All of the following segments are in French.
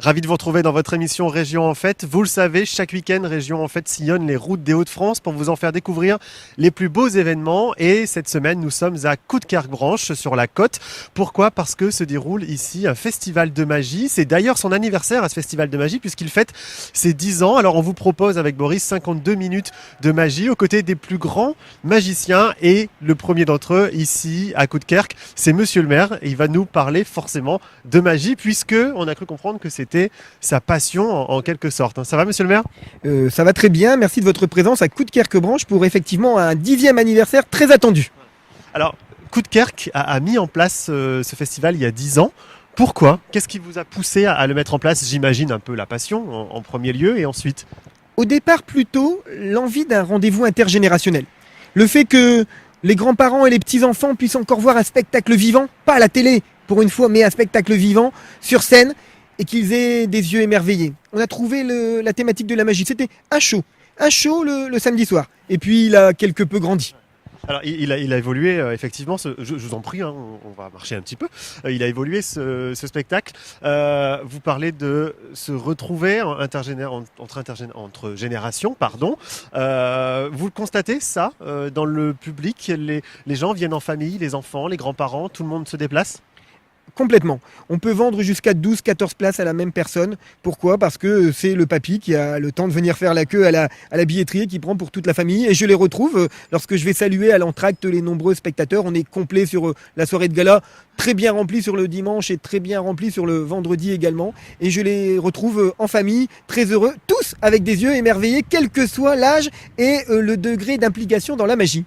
Ravi de vous retrouver dans votre émission Région en Fête. Vous le savez, chaque week-end, Région en Fête sillonne les routes des Hauts-de-France pour vous en faire découvrir les plus beaux événements. Et cette semaine, nous sommes à Coudekerque-Branche sur la côte. Pourquoi ? Parce que se déroule ici un festival de magie. C'est d'ailleurs son anniversaire à ce festival de magie puisqu'il fête ses 10 ans. Alors on vous propose avec Boris 52 minutes de magie aux côtés des plus grands magiciens. Et le premier d'entre eux ici à Coudekerque, c'est Monsieur le maire. Et il va nous parler forcément de magie puisque on a cru comprendre que c'était sa passion en quelque sorte. Ça va, monsieur le maire ? Ça va très bien, merci de votre présence à Coudekerque-Branche pour effectivement un 10e anniversaire très attendu. Alors, Coudekerque a mis en place ce festival il y a 10 ans. Pourquoi ? Qu'est-ce qui vous a poussé à le mettre en place ? J'imagine un peu la passion en premier lieu et ensuite. Au départ, plutôt l'envie d'un rendez-vous intergénérationnel. Le fait que les grands-parents et les petits-enfants puissent encore voir un spectacle vivant, pas à la télé pour une fois, mais un spectacle vivant sur scène, et qu'ils aient des yeux émerveillés. On a trouvé la thématique de la magie. C'était un show le samedi soir. Et puis il a quelque peu grandi. Alors il a évolué effectivement, je vous en prie, on va marcher un petit peu. Il a évolué ce spectacle. Vous parlez de se retrouver entre générations. Pardon. Vous le constatez ça dans le public, les gens viennent en famille, les enfants, les grands-parents, tout le monde se déplace ? Complètement. On peut vendre jusqu'à 12-14 places à la même personne. Pourquoi ? Parce que c'est le papy qui a le temps de venir faire la queue à la billetterie et qui prend pour toute la famille. Et je les retrouve lorsque je vais saluer à l'entracte les nombreux spectateurs. On est complet sur la soirée de gala, très bien rempli sur le dimanche et très bien rempli sur le vendredi également. Et je les retrouve en famille, très heureux, tous avec des yeux émerveillés, quel que soit l'âge et le degré d'implication dans la magie.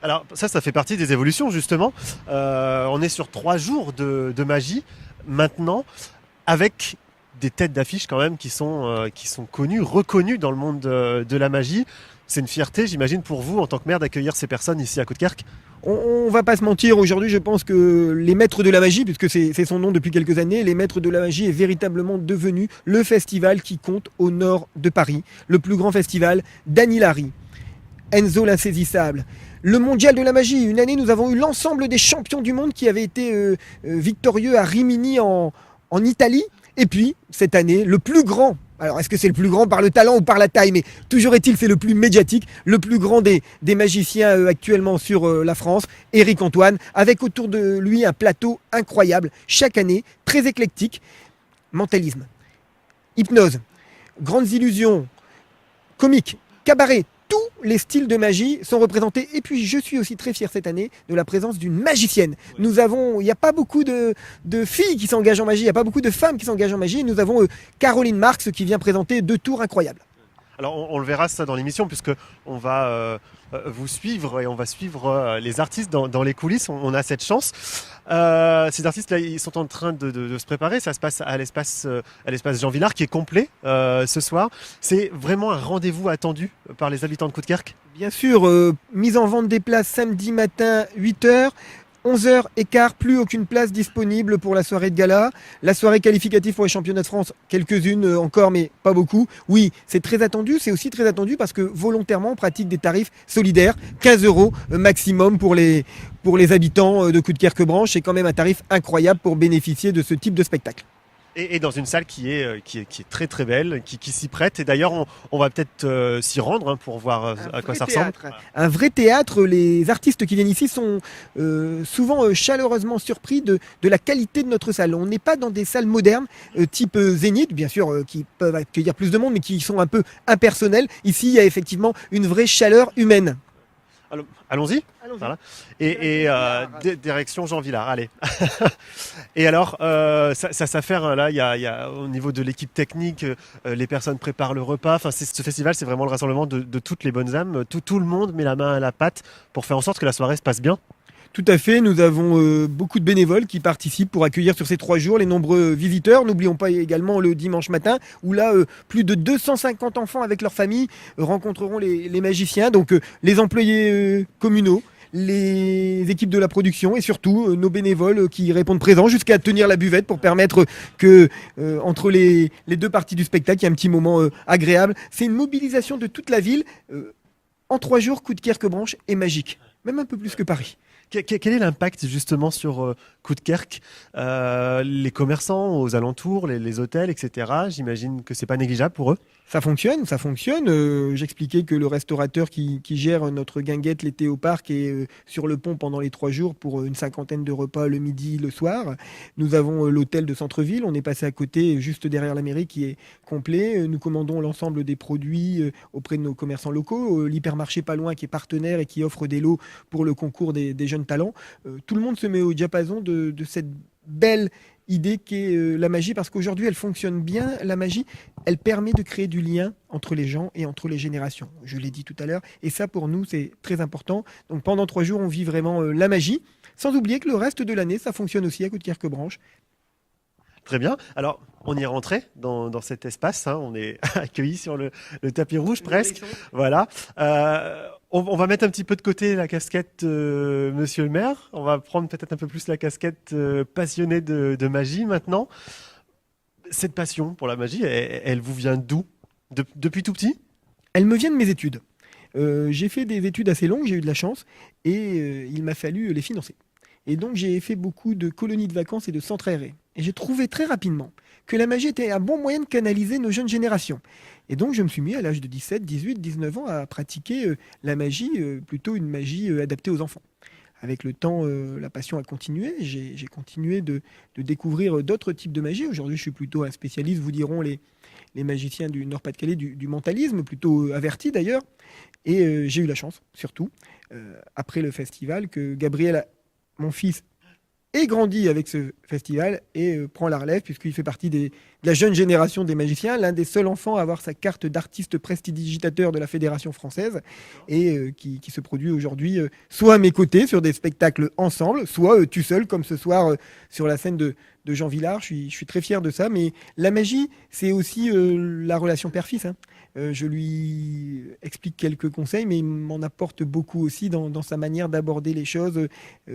Alors ça fait partie des évolutions justement. On est sur 3 jours de magie maintenant, avec des têtes d'affiche quand même qui sont connues, reconnues dans le monde de la magie. C'est une fierté, j'imagine, pour vous en tant que maire d'accueillir ces personnes ici à Coudekerque. On va pas se mentir, aujourd'hui je pense que les maîtres de la magie, puisque c'est son nom depuis quelques années, les maîtres de la magie est véritablement devenu le festival qui compte au nord de Paris, le plus grand festival d'Annie-Larry, Enzo l'insaisissable. Le mondial de la magie, une année nous avons eu l'ensemble des champions du monde qui avaient été victorieux à Rimini en Italie. Et puis, cette année, le plus grand, alors est-ce que c'est le plus grand par le talent ou par la taille, mais toujours est-il c'est le plus médiatique, le plus grand des magiciens actuellement sur la France, Éric Antoine, avec autour de lui un plateau incroyable, chaque année, très éclectique, mentalisme, hypnose, grandes illusions, comiques, cabaret. Tous les styles de magie sont représentés. Et puis, je suis aussi très fier cette année de la présence d'une magicienne. Il n'y a pas beaucoup de filles qui s'engagent en magie, il n'y a pas beaucoup de femmes qui s'engagent en magie. Et nous avons Caroline Marx qui vient présenter 2 tours incroyables. Alors, on le verra ça dans l'émission, puisque on va vous suivre et on va suivre les artistes dans les coulisses. On a cette chance. Ces artistes-là, ils sont en train de se préparer. Ça se passe à l'espace Jean Villard, qui est complet ce soir. C'est vraiment un rendez-vous attendu par les habitants de Coudekerque. Bien sûr, mise en vente des places samedi matin 8h. 11h15, plus aucune place disponible pour la soirée de gala. La soirée qualificative pour les championnats de France, quelques-unes encore, mais pas beaucoup. Oui, c'est très attendu. C'est aussi très attendu parce que volontairement, on pratique des tarifs solidaires. 15 € maximum pour les habitants de Coudekerque-Branche. C'est quand même un tarif incroyable pour bénéficier de ce type de spectacle. Et dans une salle qui est très très belle, qui s'y prête. Et d'ailleurs, on va peut-être s'y rendre pour voir à quoi ça ressemble. Un vrai théâtre. Les artistes qui viennent ici sont souvent chaleureusement surpris de la qualité de notre salle. On n'est pas dans des salles modernes, type Zénith, bien sûr, qui peuvent accueillir plus de monde, mais qui sont un peu impersonnelles. Ici, il y a effectivement une vraie chaleur humaine. Allons-y. Voilà. Et direction Jean Villard, allez. Et alors, ça s'affaire là, il y a au niveau de l'équipe technique, les personnes préparent le repas. Enfin, ce festival, c'est vraiment le rassemblement de toutes les bonnes âmes. Tout le monde met la main à la pâte pour faire en sorte que la soirée se passe bien. Tout à fait, nous avons beaucoup de bénévoles qui participent pour accueillir sur ces 3 jours les nombreux visiteurs. N'oublions pas également le dimanche matin où là, plus de 250 enfants avec leur famille rencontreront les magiciens, donc les employés communaux, les équipes de la production et surtout nos bénévoles qui répondent présents jusqu'à tenir la buvette pour permettre que entre les 2 parties du spectacle, il y ait un petit moment agréable. C'est une mobilisation de toute la ville. En 3 jours, Coudekerque-Branche est magique, même un peu plus que Paris. Quel est l'impact justement sur Coudekerque, les commerçants aux alentours, les hôtels, etc. J'imagine que c'est pas négligeable pour eux. Ça fonctionne, ça fonctionne. J'expliquais que le restaurateur qui gère notre guinguette l'été au parc est sur le pont pendant les 3 jours pour une cinquantaine de repas le midi, le soir. Nous avons l'hôtel de centre-ville, on est passé à côté, juste derrière la mairie, qui est complet. Nous commandons l'ensemble des produits auprès de nos commerçants locaux. L'hypermarché pas loin qui est partenaire et qui offre des lots pour le concours des jeunes talents. Tout le monde se met au diapason de cette belle idée qu'est la magie, parce qu'aujourd'hui elle fonctionne bien. La magie, elle permet de créer du lien entre les gens et entre les générations, je l'ai dit tout à l'heure, et ça pour nous c'est très important. Donc pendant 3 jours on vit vraiment la magie, sans oublier que le reste de l'année ça fonctionne aussi à Coudekerque-Branche. Très bien. Alors, on y est rentré dans cet espace. Hein. On est accueillis sur le tapis rouge presque. Voilà. On va mettre un petit peu de côté la casquette Monsieur le maire. On va prendre peut-être un peu plus la casquette passionné de magie maintenant. Cette passion pour la magie, elle vous vient d'où? Depuis tout petit? Elle me vient de mes études. J'ai fait des études assez longues, j'ai eu de la chance, et il m'a fallu les financer. Et donc j'ai fait beaucoup de colonies de vacances et de centres aérés. Et j'ai trouvé très rapidement que la magie était un bon moyen de canaliser nos jeunes générations. Et donc je me suis mis à l'âge de 17, 18, 19 ans à pratiquer la magie, plutôt une magie adaptée aux enfants. Avec le temps, la passion a continué. J'ai continué de découvrir d'autres types de magie. Aujourd'hui, je suis plutôt un spécialiste, vous diront les magiciens du Nord-Pas-de-Calais, du mentalisme, plutôt averti d'ailleurs. Et j'ai eu la chance, surtout, après le festival, que Gabriel, mon fils, ait grandi avec ce festival et prend la relève, puisqu'il fait partie de la jeune génération des magiciens, l'un des seuls enfants à avoir sa carte d'artiste prestidigitateur de la Fédération française, et qui se produit aujourd'hui soit à mes côtés sur des spectacles ensemble, soit tout seul, comme ce soir sur la scène de Jean Villard. Je suis très fier de ça, mais la magie, c'est aussi la relation père-fils, hein. Je lui explique quelques conseils, mais il m'en apporte beaucoup aussi dans sa manière d'aborder les choses,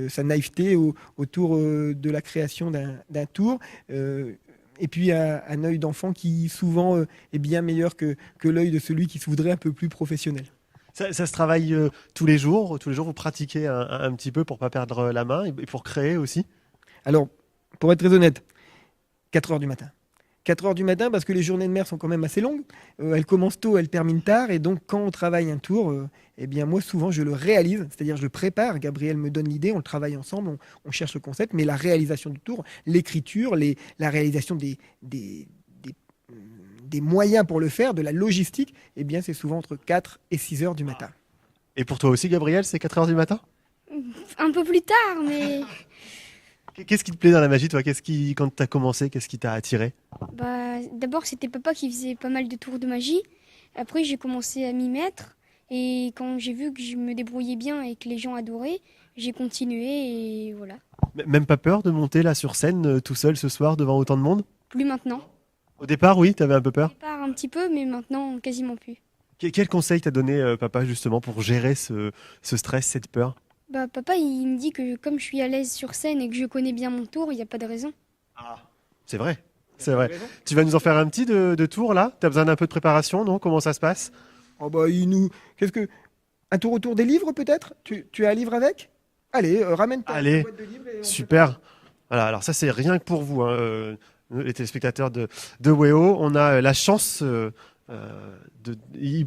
sa naïveté autour de la création d'un tour. Et puis un œil d'enfant qui souvent est bien meilleur que l'œil de celui qui se voudrait un peu plus professionnel. Ça se travaille tous les jours. Tous les jours, vous pratiquez un petit peu pour pas perdre la main et pour créer aussi. Alors, pour être très honnête, 4 heures du matin. 4 heures du matin, parce que les journées de mer sont quand même assez longues. Elles commencent tôt, elles terminent tard. Et donc, quand on travaille un tour, eh bien, moi, souvent, je le réalise. C'est-à-dire, je le prépare. Gabriel me donne l'idée, on le travaille ensemble, on cherche le concept. Mais la réalisation du tour, l'écriture, la réalisation des moyens pour le faire, de la logistique, eh bien, c'est souvent entre 4 et 6 heures du matin. Et pour toi aussi, Gabriel, c'est 4 heures du matin? Un peu plus tard, mais Qu'est-ce qui te plaît dans la magie, toi? Quand tu as commencé, qu'est-ce qui t'a attiré? d'abord c'était papa qui faisait pas mal de tours de magie. Après j'ai commencé à m'y mettre et quand j'ai vu que je me débrouillais bien et que les gens adoraient, j'ai continué et voilà. Même pas peur de monter là sur scène tout seul ce soir devant autant de monde? Plus maintenant. Au départ, oui, t'avais un peu Au peur. départ un petit peu, mais maintenant quasiment plus. Quel conseil t'a donné papa justement pour gérer ce stress, cette peur? Papa il me dit que comme je suis à l'aise sur scène et que je connais bien mon tour, il n'y a pas de raison. Ah, c'est vrai. C'est vrai. Tu vas nous en faire un petit de tour là? T'as besoin d'un peu de préparation, non? Comment ça se passe? Oh bah, un tour autour des livres peut-être? Tu as un livre avec? Allez, ramène ta Allez, boîte de livres et on super. Voilà, alors ça c'est rien que pour vous, hein, les téléspectateurs de WEO. On a la chance il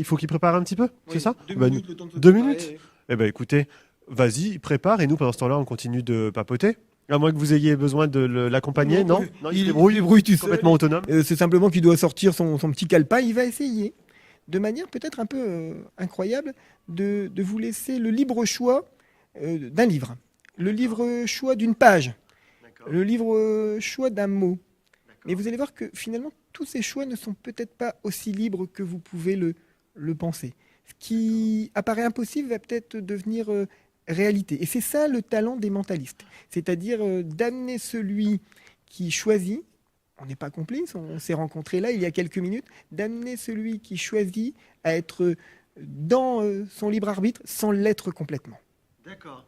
faut qu'il prépare un petit peu, prépare. c'est ça? Oui, 2 Bah, minutes, le temps de se 2 préparer. minutes? Eh ben écoutez, vas-y, prépare et nous pendant ce temps-là on continue de papoter. À moins que vous ayez besoin de l'accompagner, non? Non, il se débrouille, tout seul. complètement autonome. C'est simplement qu'il doit sortir son petit calepin. Il va essayer, de manière peut-être un peu incroyable, de vous laisser le libre choix d'un livre, le libre choix d'une page, le libre choix d'un mot. Mais vous allez voir que finalement, tous ces choix ne sont peut-être pas aussi libres que vous pouvez le penser. Ce qui apparaît impossible va peut-être devenir réalité. Et c'est ça le talent des mentalistes. C'est-à-dire d'amener celui qui choisit, on n'est pas complice, on s'est rencontrés là il y a quelques minutes, d'amener celui qui choisit à être dans son libre arbitre sans l'être complètement. D'accord.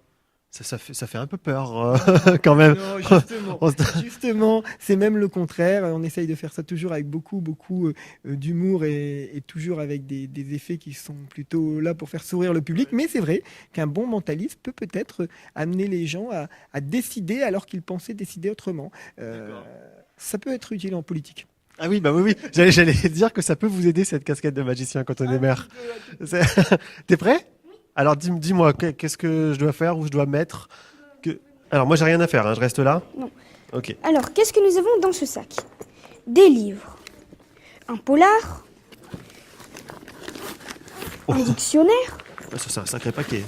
Ça fait un peu peur quand même. Non, justement, justement, c'est même le contraire. On essaye de faire ça toujours avec beaucoup d'humour et toujours avec des effets qui sont plutôt là pour faire sourire le public. Mais c'est vrai qu'un bon mentaliste peut peut-être amener les gens à décider alors qu'ils pensaient décider autrement. Ça peut être utile en politique. Ah oui, bah oui. J'allais dire que ça peut vous aider cette casquette de magicien quand on est maire. T'es prêt? Alors dis-moi, qu'est-ce que je dois faire, où je dois mettre Alors moi j'ai rien à faire, hein, je reste là. Non. Ok. Alors, qu'est-ce que nous avons dans ce sac? Des livres, un polar, un dictionnaire, Ça c'est un sacré paquet.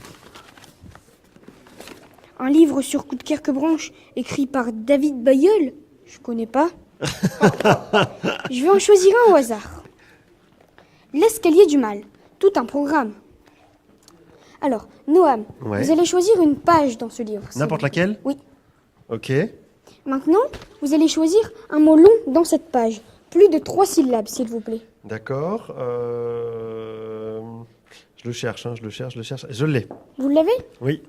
un livre sur Coudekerque-Branche écrit par David Bayeul. Je connais pas. Je vais en choisir un au hasard. L'escalier du mal, tout un programme. Alors, Noam, Ouais. vous allez choisir une page dans ce livre. N'importe laquelle? Oui. Ok. Maintenant, vous allez choisir un mot long dans cette page. Plus de 3 syllabes, s'il vous plaît. D'accord. Je le cherche. Je l'ai. Vous l'avez? Oui.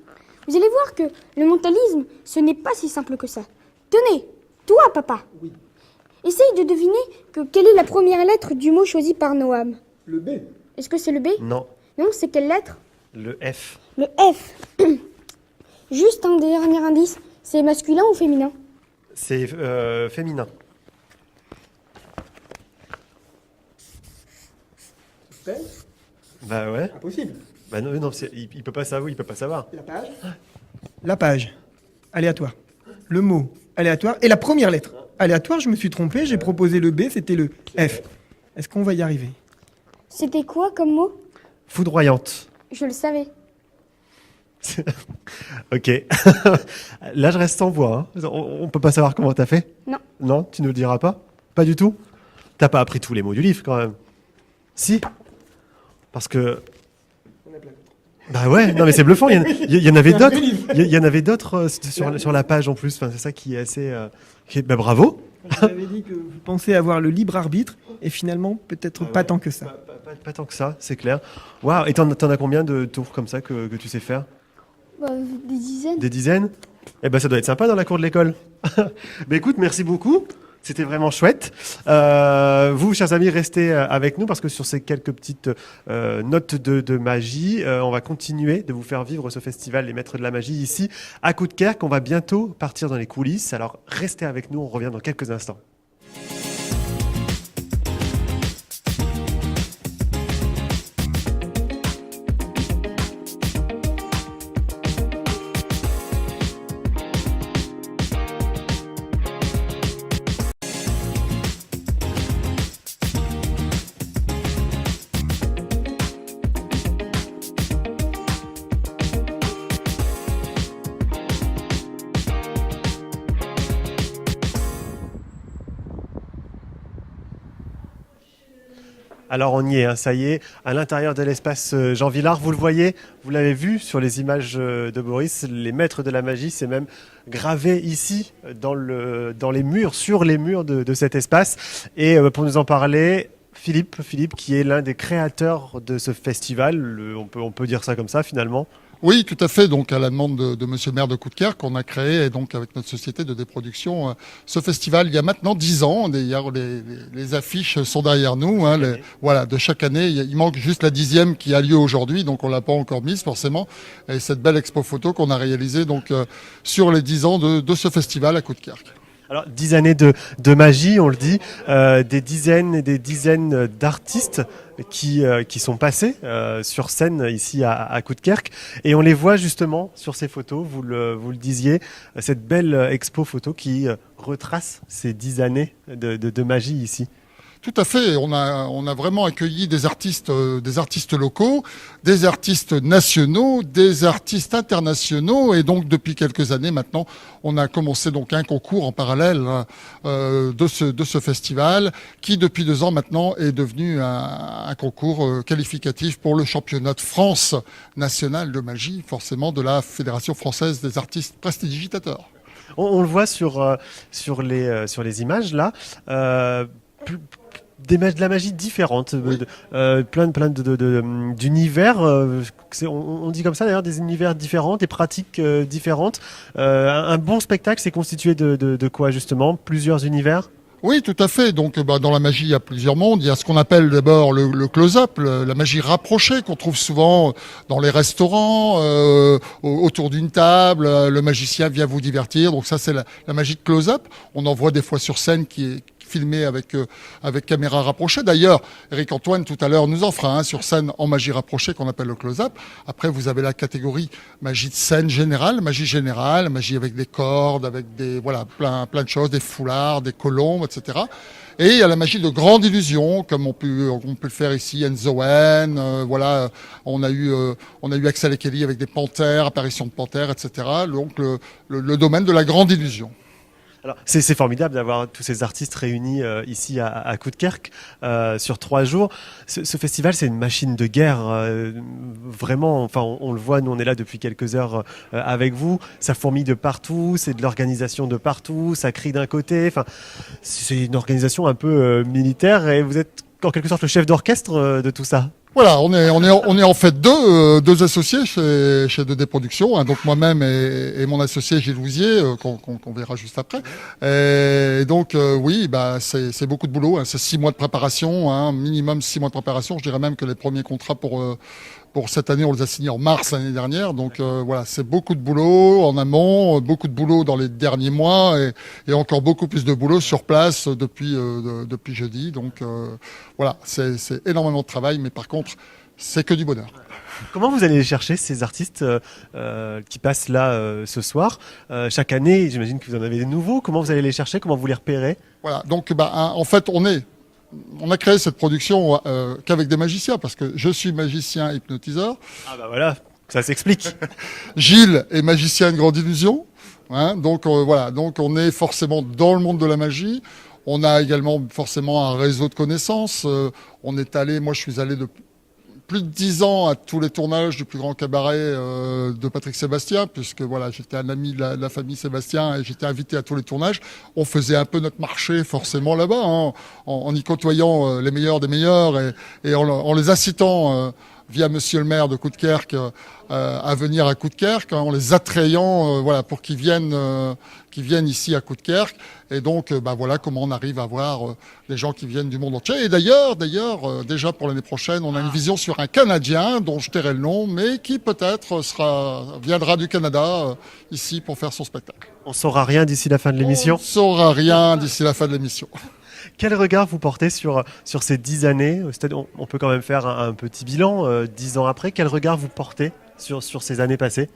Vous allez voir que le mentalisme, ce n'est pas si simple que ça. Tenez, toi, papa. Oui. Essaye de deviner quelle est la première lettre du mot choisi par Noam. Le B. Est-ce que c'est le B? Non. Non, c'est quelle lettre? Le F. Le F. Juste un dernier indice. C'est masculin ou féminin? C'est féminin. Bah ouais. Impossible. Bah non, il peut pas savoir. La page. La page. Aléatoire. Le mot aléatoire. Et la première lettre. Aléatoire, je me suis trompé. J'ai proposé le B, c'était le F. Est-ce qu'on va y arriver? C'était quoi comme mot? Foudroyante. Je le savais. Ok. Là, je reste sans voix. Hein. On peut pas savoir comment t'as fait? Non. Non, tu nous le diras pas? Pas du tout? T'as pas appris tous les mots du livre quand même? Si? Parce que... Bah ouais, non mais c'est bluffant, il y en avait d'autres. Il y en avait d'autres sur la page en plus. Enfin, c'est ça qui est assez... Bah, bravo. Vous avez dit que vous pensez avoir le libre arbitre et finalement, peut-être pas tant que ça. Pas tant que ça, c'est clair. Waouh, et t'en as combien de tours comme ça que tu sais faire? Des dizaines. Des dizaines? Eh ben ça doit être sympa dans la cour de l'école. Bah écoute, merci beaucoup. C'était vraiment chouette. Vous, chers amis, restez avec nous parce que sur ces quelques petites notes de magie, on va continuer de vous faire vivre ce festival Les Maîtres de la Magie ici à Coudekerque. On va bientôt partir dans les coulisses. Alors restez avec nous, on revient dans quelques instants. Alors on y est, hein, ça y est, à l'intérieur de l'espace Jean Villard, vous le voyez, vous l'avez vu sur les images de Boris, les maîtres de la magie, c'est même gravé ici dans les murs, sur les murs de cet espace. Et pour nous en parler, Philippe qui est l'un des créateurs de ce festival, on peut dire ça comme ça finalement. Oui, tout à fait. Donc, à la demande de Monsieur le maire de Coudekerque, on a créé, et donc avec notre société de déproduction, ce festival il y a maintenant 10 ans. D'ailleurs, les affiches sont derrière nous. Hein, voilà, de chaque année, il manque juste la 10e qui a lieu aujourd'hui, donc on l'a pas encore mise forcément. Et cette belle expo photo qu'on a réalisée donc sur les 10 ans de ce festival à Coudekerque. Alors, 10 années de magie, on le dit, des dizaines et des dizaines d'artistes qui sont passés sur scène ici à Coudekerque. Et on les voit justement sur ces photos, vous le disiez, cette belle expo photo qui retrace ces 10 années de magie ici. Tout à fait. On a vraiment accueilli des artistes locaux, des artistes nationaux, des artistes internationaux, et donc depuis quelques années maintenant, on a commencé donc un concours en parallèle de ce festival, qui depuis 2 ans maintenant est devenu un concours qualificatif pour le championnat de France national de magie, forcément de la Fédération française des artistes prestidigitateurs. On le voit sur les images là. de la magie différente, plein d'univers. On dit comme ça d'ailleurs, des univers différents, des pratiques différentes. Un bon spectacle, c'est constitué de quoi justement? Plusieurs univers? Oui, tout à fait. Donc, dans la magie, il y a plusieurs mondes. Il y a ce qu'on appelle d'abord le close-up, la magie rapprochée qu'on trouve souvent dans les restaurants, autour d'une table. Le magicien vient vous divertir. Donc ça, c'est la magie de close-up. On en voit des fois sur scène qui est filmé avec caméra rapprochée. D'ailleurs, Eric Antoine tout à l'heure nous en fera un sur scène en magie rapprochée qu'on appelle le close-up. Après, vous avez la catégorie magie de scène générale, magie avec des cordes, avec plein de choses, des foulards, des colombes, etc. Et il y a la magie de grande illusion, comme on peut le faire ici, Enzo Wen, on a eu Axel et Kelly avec des panthères, apparitions de panthères, etc. Donc le domaine de la grande illusion. Alors, c'est formidable d'avoir tous ces artistes réunis ici à Coudekerque sur 3 jours. Ce festival, c'est une machine de guerre, vraiment. Enfin, on le voit, nous on est là depuis quelques heures avec vous. Ça fourmille de partout, c'est de l'organisation de partout, ça crie d'un côté. Enfin, c'est une organisation un peu militaire et vous êtes en quelque sorte le chef d'orchestre de tout ça. Voilà, on est en fait deux associés chez 2D Productions, hein, donc moi-même et mon associé Gilles Louisier, qu'on verra juste après. Et donc oui, c'est beaucoup de boulot, hein, c'est 6 mois de préparation, hein, minimum 6 mois de préparation. Je dirais même que les premiers contrats pour cette année, on les a signés en mars l'année dernière. Donc c'est beaucoup de boulot en amont, beaucoup de boulot dans les derniers mois et encore beaucoup plus de boulot sur place depuis jeudi. Donc c'est énormément de travail, mais par contre, c'est que du bonheur. Comment vous allez les chercher, ces artistes qui passent là ce soir? Chaque année, j'imagine que vous en avez des nouveaux. Comment vous allez les chercher? Comment vous les repérez? Voilà, donc en fait, on a créé cette production qu'avec des magiciens, parce que je suis magicien hypnotiseur. Ah bah voilà, ça s'explique. Gilles est magicien de grande illusion. Hein, donc donc on est forcément dans le monde de la magie. On a également forcément un réseau de connaissances. Moi je suis allé de plus de 10 ans à tous les tournages du plus grand cabaret de Patrick Sébastien, puisque j'étais un ami de la famille Sébastien et j'étais invité à tous les tournages. On faisait un peu notre marché forcément là-bas, hein, en y côtoyant les meilleurs des meilleurs et en les incitant via Monsieur le maire de Coudekerque à venir à Coudekerque, hein, en les attrayant pour qu'ils viennent ici à Coudekerque. Et donc voilà comment on arrive à avoir des gens qui viennent du monde entier. Et d'ailleurs déjà pour l'année prochaine, on a une vision sur un Canadien dont je tairai le nom, mais qui peut-être viendra du Canada ici pour faire son spectacle. On saura rien d'ici la fin de l'émission? On saura rien d'ici la fin de l'émission. Quel regard vous portez sur ces 10 années? On peut quand même faire un petit bilan 10 ans après. Quel regard vous portez sur ces années passées?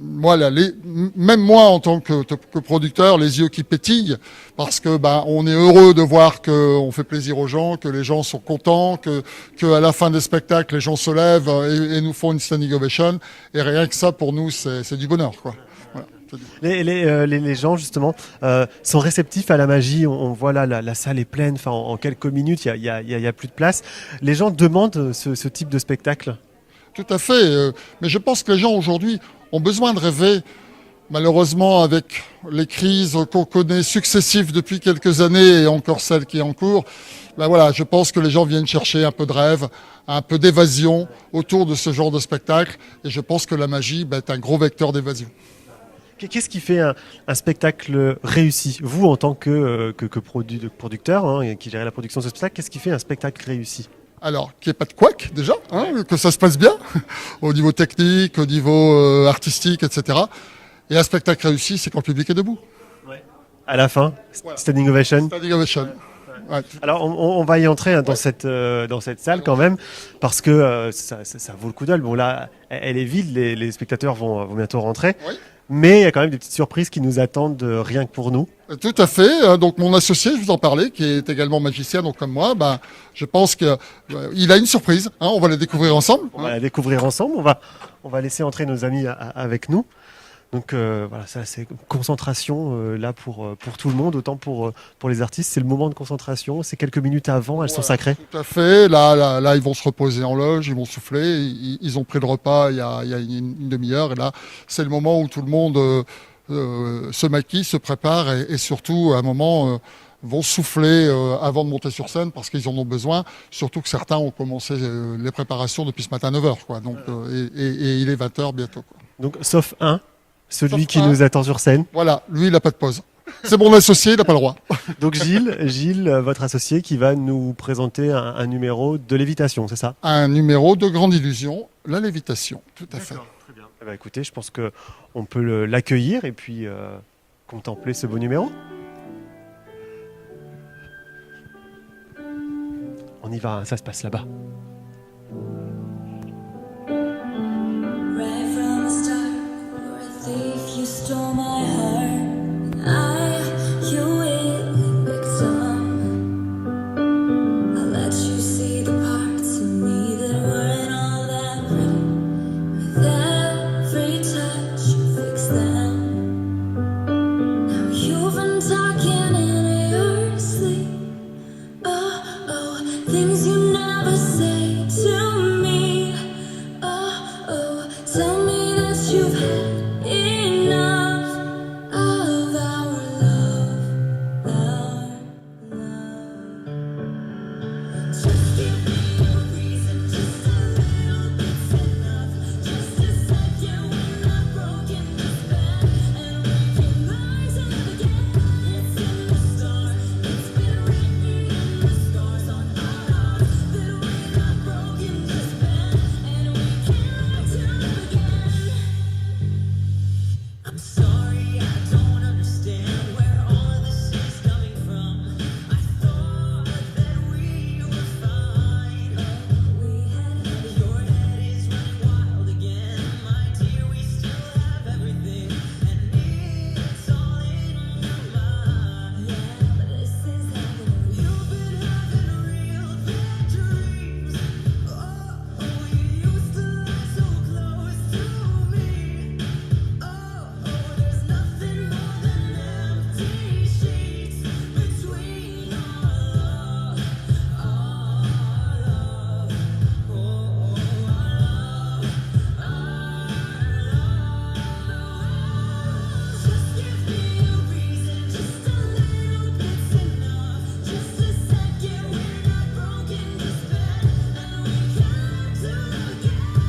Même moi en tant que producteur, les yeux qui pétillent, parce que on est heureux de voir qu'on fait plaisir aux gens, que les gens sont contents, que à la fin des spectacles, les gens se lèvent et nous font une standing ovation. Et rien que ça, pour nous, c'est du bonheur, quoi. Voilà. Les gens justement sont réceptifs à la magie. On voit là la salle est pleine. Enfin, en quelques minutes, il y a plus de place. Les gens demandent ce type de spectacle. Tout à fait. Mais je pense que les gens aujourd'hui ont besoin de rêver. Malheureusement, avec les crises qu'on connaît successives depuis quelques années et encore celle qui est en cours, je pense que les gens viennent chercher un peu de rêve, un peu d'évasion autour de ce genre de spectacle. Et je pense que la magie est un gros vecteur d'évasion. Qu'est-ce qui fait un spectacle réussi? Vous, en tant que producteur, hein, qui gère la production de ce spectacle, qu'est-ce qui fait un spectacle réussi? Alors, qu'il n'y ait pas de couac, déjà, hein, que ça se passe bien, au niveau technique, au niveau artistique, etc. Et un spectacle réussi, c'est quand le public est debout. Ouais. À la fin, standing ovation. Standing ovation. Ouais. Alors, on va y entrer dans cette salle quand même, parce que ça vaut le coup d'œil. Bon, là, elle est vide, les spectateurs vont bientôt rentrer. Oui. Mais il y a quand même des petites surprises qui nous attendent rien que pour nous. Tout à fait. Donc mon associé, je vous en parlais, qui est également magicien, donc comme moi, je pense que il a une surprise. Hein, on va la découvrir ensemble. On va la découvrir ensemble. On va laisser entrer nos amis avec nous. Donc ça c'est concentration là pour tout le monde, autant pour les artistes. C'est le moment de concentration. C'est quelques minutes avant, elles sont sacrées. Tout à fait. Là, ils vont se reposer en loge, ils vont souffler. Ils ont pris le repas il y a une demi-heure. Et là, c'est le moment où tout le monde se maquille, se prépare et surtout un moment vont souffler avant de monter sur scène parce qu'ils en ont besoin. Surtout que certains ont commencé les préparations depuis ce matin à 9h, quoi. Donc, et il est 20h bientôt, quoi. Donc, sauf un, celui Sauf qui un. nous attend sur scène. Voilà, lui, il n'a pas de pause. C'est mon associé, il n'a pas le droit. Donc Gilles, votre associé, qui va nous présenter un numéro de lévitation, c'est ça? Un numéro de grande illusion, la lévitation, tout à fait. Très bien. Eh ben, écoutez, je pense que on peut l'accueillir et puis contempler ce beau numéro. On y va, hein, ça se passe là-bas. Right from the start, you're a thief, you stole my heart. You willing victim. I let you see the parts of me that weren't all that pretty. With every touch, you fix them. Now you've been talking in your sleep. Oh, oh, things you never say to me. Oh, oh, tell me that you've had enough of our love, our love. Just give me a reason, just a little bit's enough. Just a second, we're not broken, this bad, and we can rise up again. It's in the stars, it's been written in the scars on our hearts that we're not broken, this bad, and we can rise up again. I'm sorry, I don't understand where all of this is coming from. I thought that we were fine. We had your head is running wild again, my dear. We still have everything, and it's all in your mind. Yeah, but this is happening. You've been having real bad dreams. Oh, you used to lie so close to me. Oh, there's nothing more than empty sheets between our love, our love, oh, Just give me a reason, just a little bit's enough. Just a second, we're not broken, just bad, and we can't do again.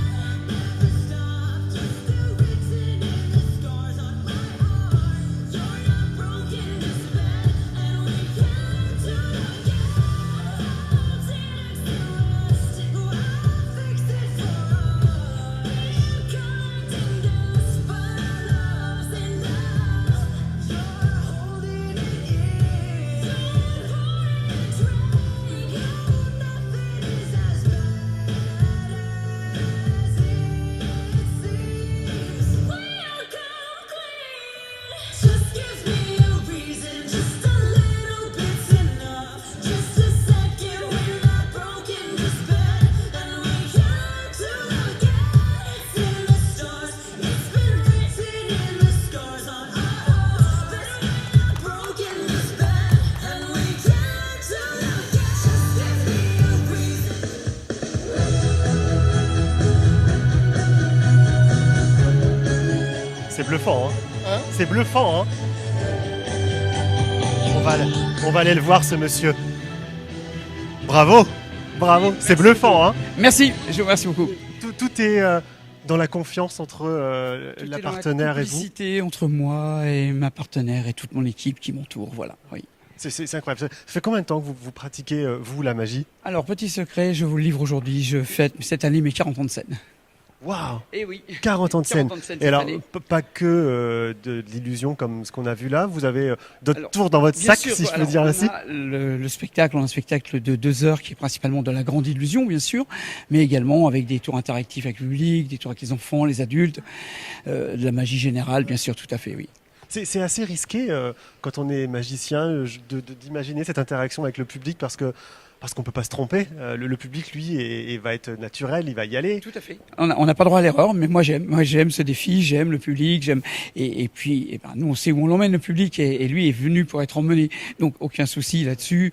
Never stop, just still written in the scars on my heart. You're not broken, just bad, and we can't do again. Hold it next to us, while I fix it for us. We're collecting dust, but our love's enough. You're holding it in, don't hold it drink. Nothing is as bad as it seems. We'll come clean. Just give me a reason, just a little bit's enough. Just a second, we're not broken, just bad, and we can't do again. It's in the stars, it's been written in the scars on our hearts that we're not broken, just bad, and we can't do again. Just give me a reason. C'est bluffant, hein? Hein? C'est bluffant, hein? On va aller le voir, ce monsieur. Bravo, bravo, c'est bluffant, hein? Merci, je vous remercie beaucoup. Tout est dans la confiance entre Tout la est dans partenaire et vous. complicité entre moi et ma partenaire et toute mon équipe qui m'entoure, voilà. Oui. C'est incroyable. Ça fait combien de temps que vous pratiquez, vous, la magie? Alors, petit secret, je vous le livre aujourd'hui, je fête cette année mes 40 ans de scène. Waouh! Eh oui. 40 ans de scène. 40 ans de scène Et alors, cette année. pas que de l'illusion comme ce qu'on a vu là, vous avez d'autres Alors, tours dans votre Bien sac, sûr, si je peux alors, dire on ainsi. a le spectacle, on a un spectacle de 2 heures qui est principalement de la grande illusion, bien sûr, mais également avec des tours interactifs avec le public, des tours avec les enfants, les adultes, de la magie générale, bien sûr, tout à fait, oui. C'est assez risqué quand on est magicien d'imaginer cette interaction avec le public parce qu'on peut pas se tromper. Le public, lui, va être naturel, il va y aller. Tout à fait. On n'a pas droit à l'erreur, mais moi j'aime ce défi, j'aime le public, et puis nous on sait où on l'emmène le public et lui est venu pour être emmené, donc aucun souci là-dessus.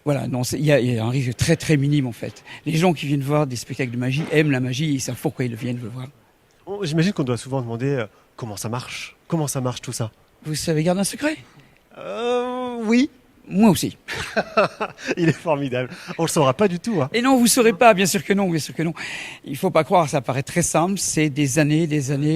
Voilà, non, il y a un risque très très minime en fait. Les gens qui viennent voir des spectacles de magie aiment la magie, ils savent pourquoi ils viennent le voir. J'imagine qu'on doit souvent demander comment ça marche tout ça. Vous savez garder un secret? Oui, Moi aussi. Il est formidable. On le saura pas du tout. Hein. Et non, vous saurez pas, bien sûr que non, bien sûr que non. Il faut pas croire, ça paraît très simple, c'est des années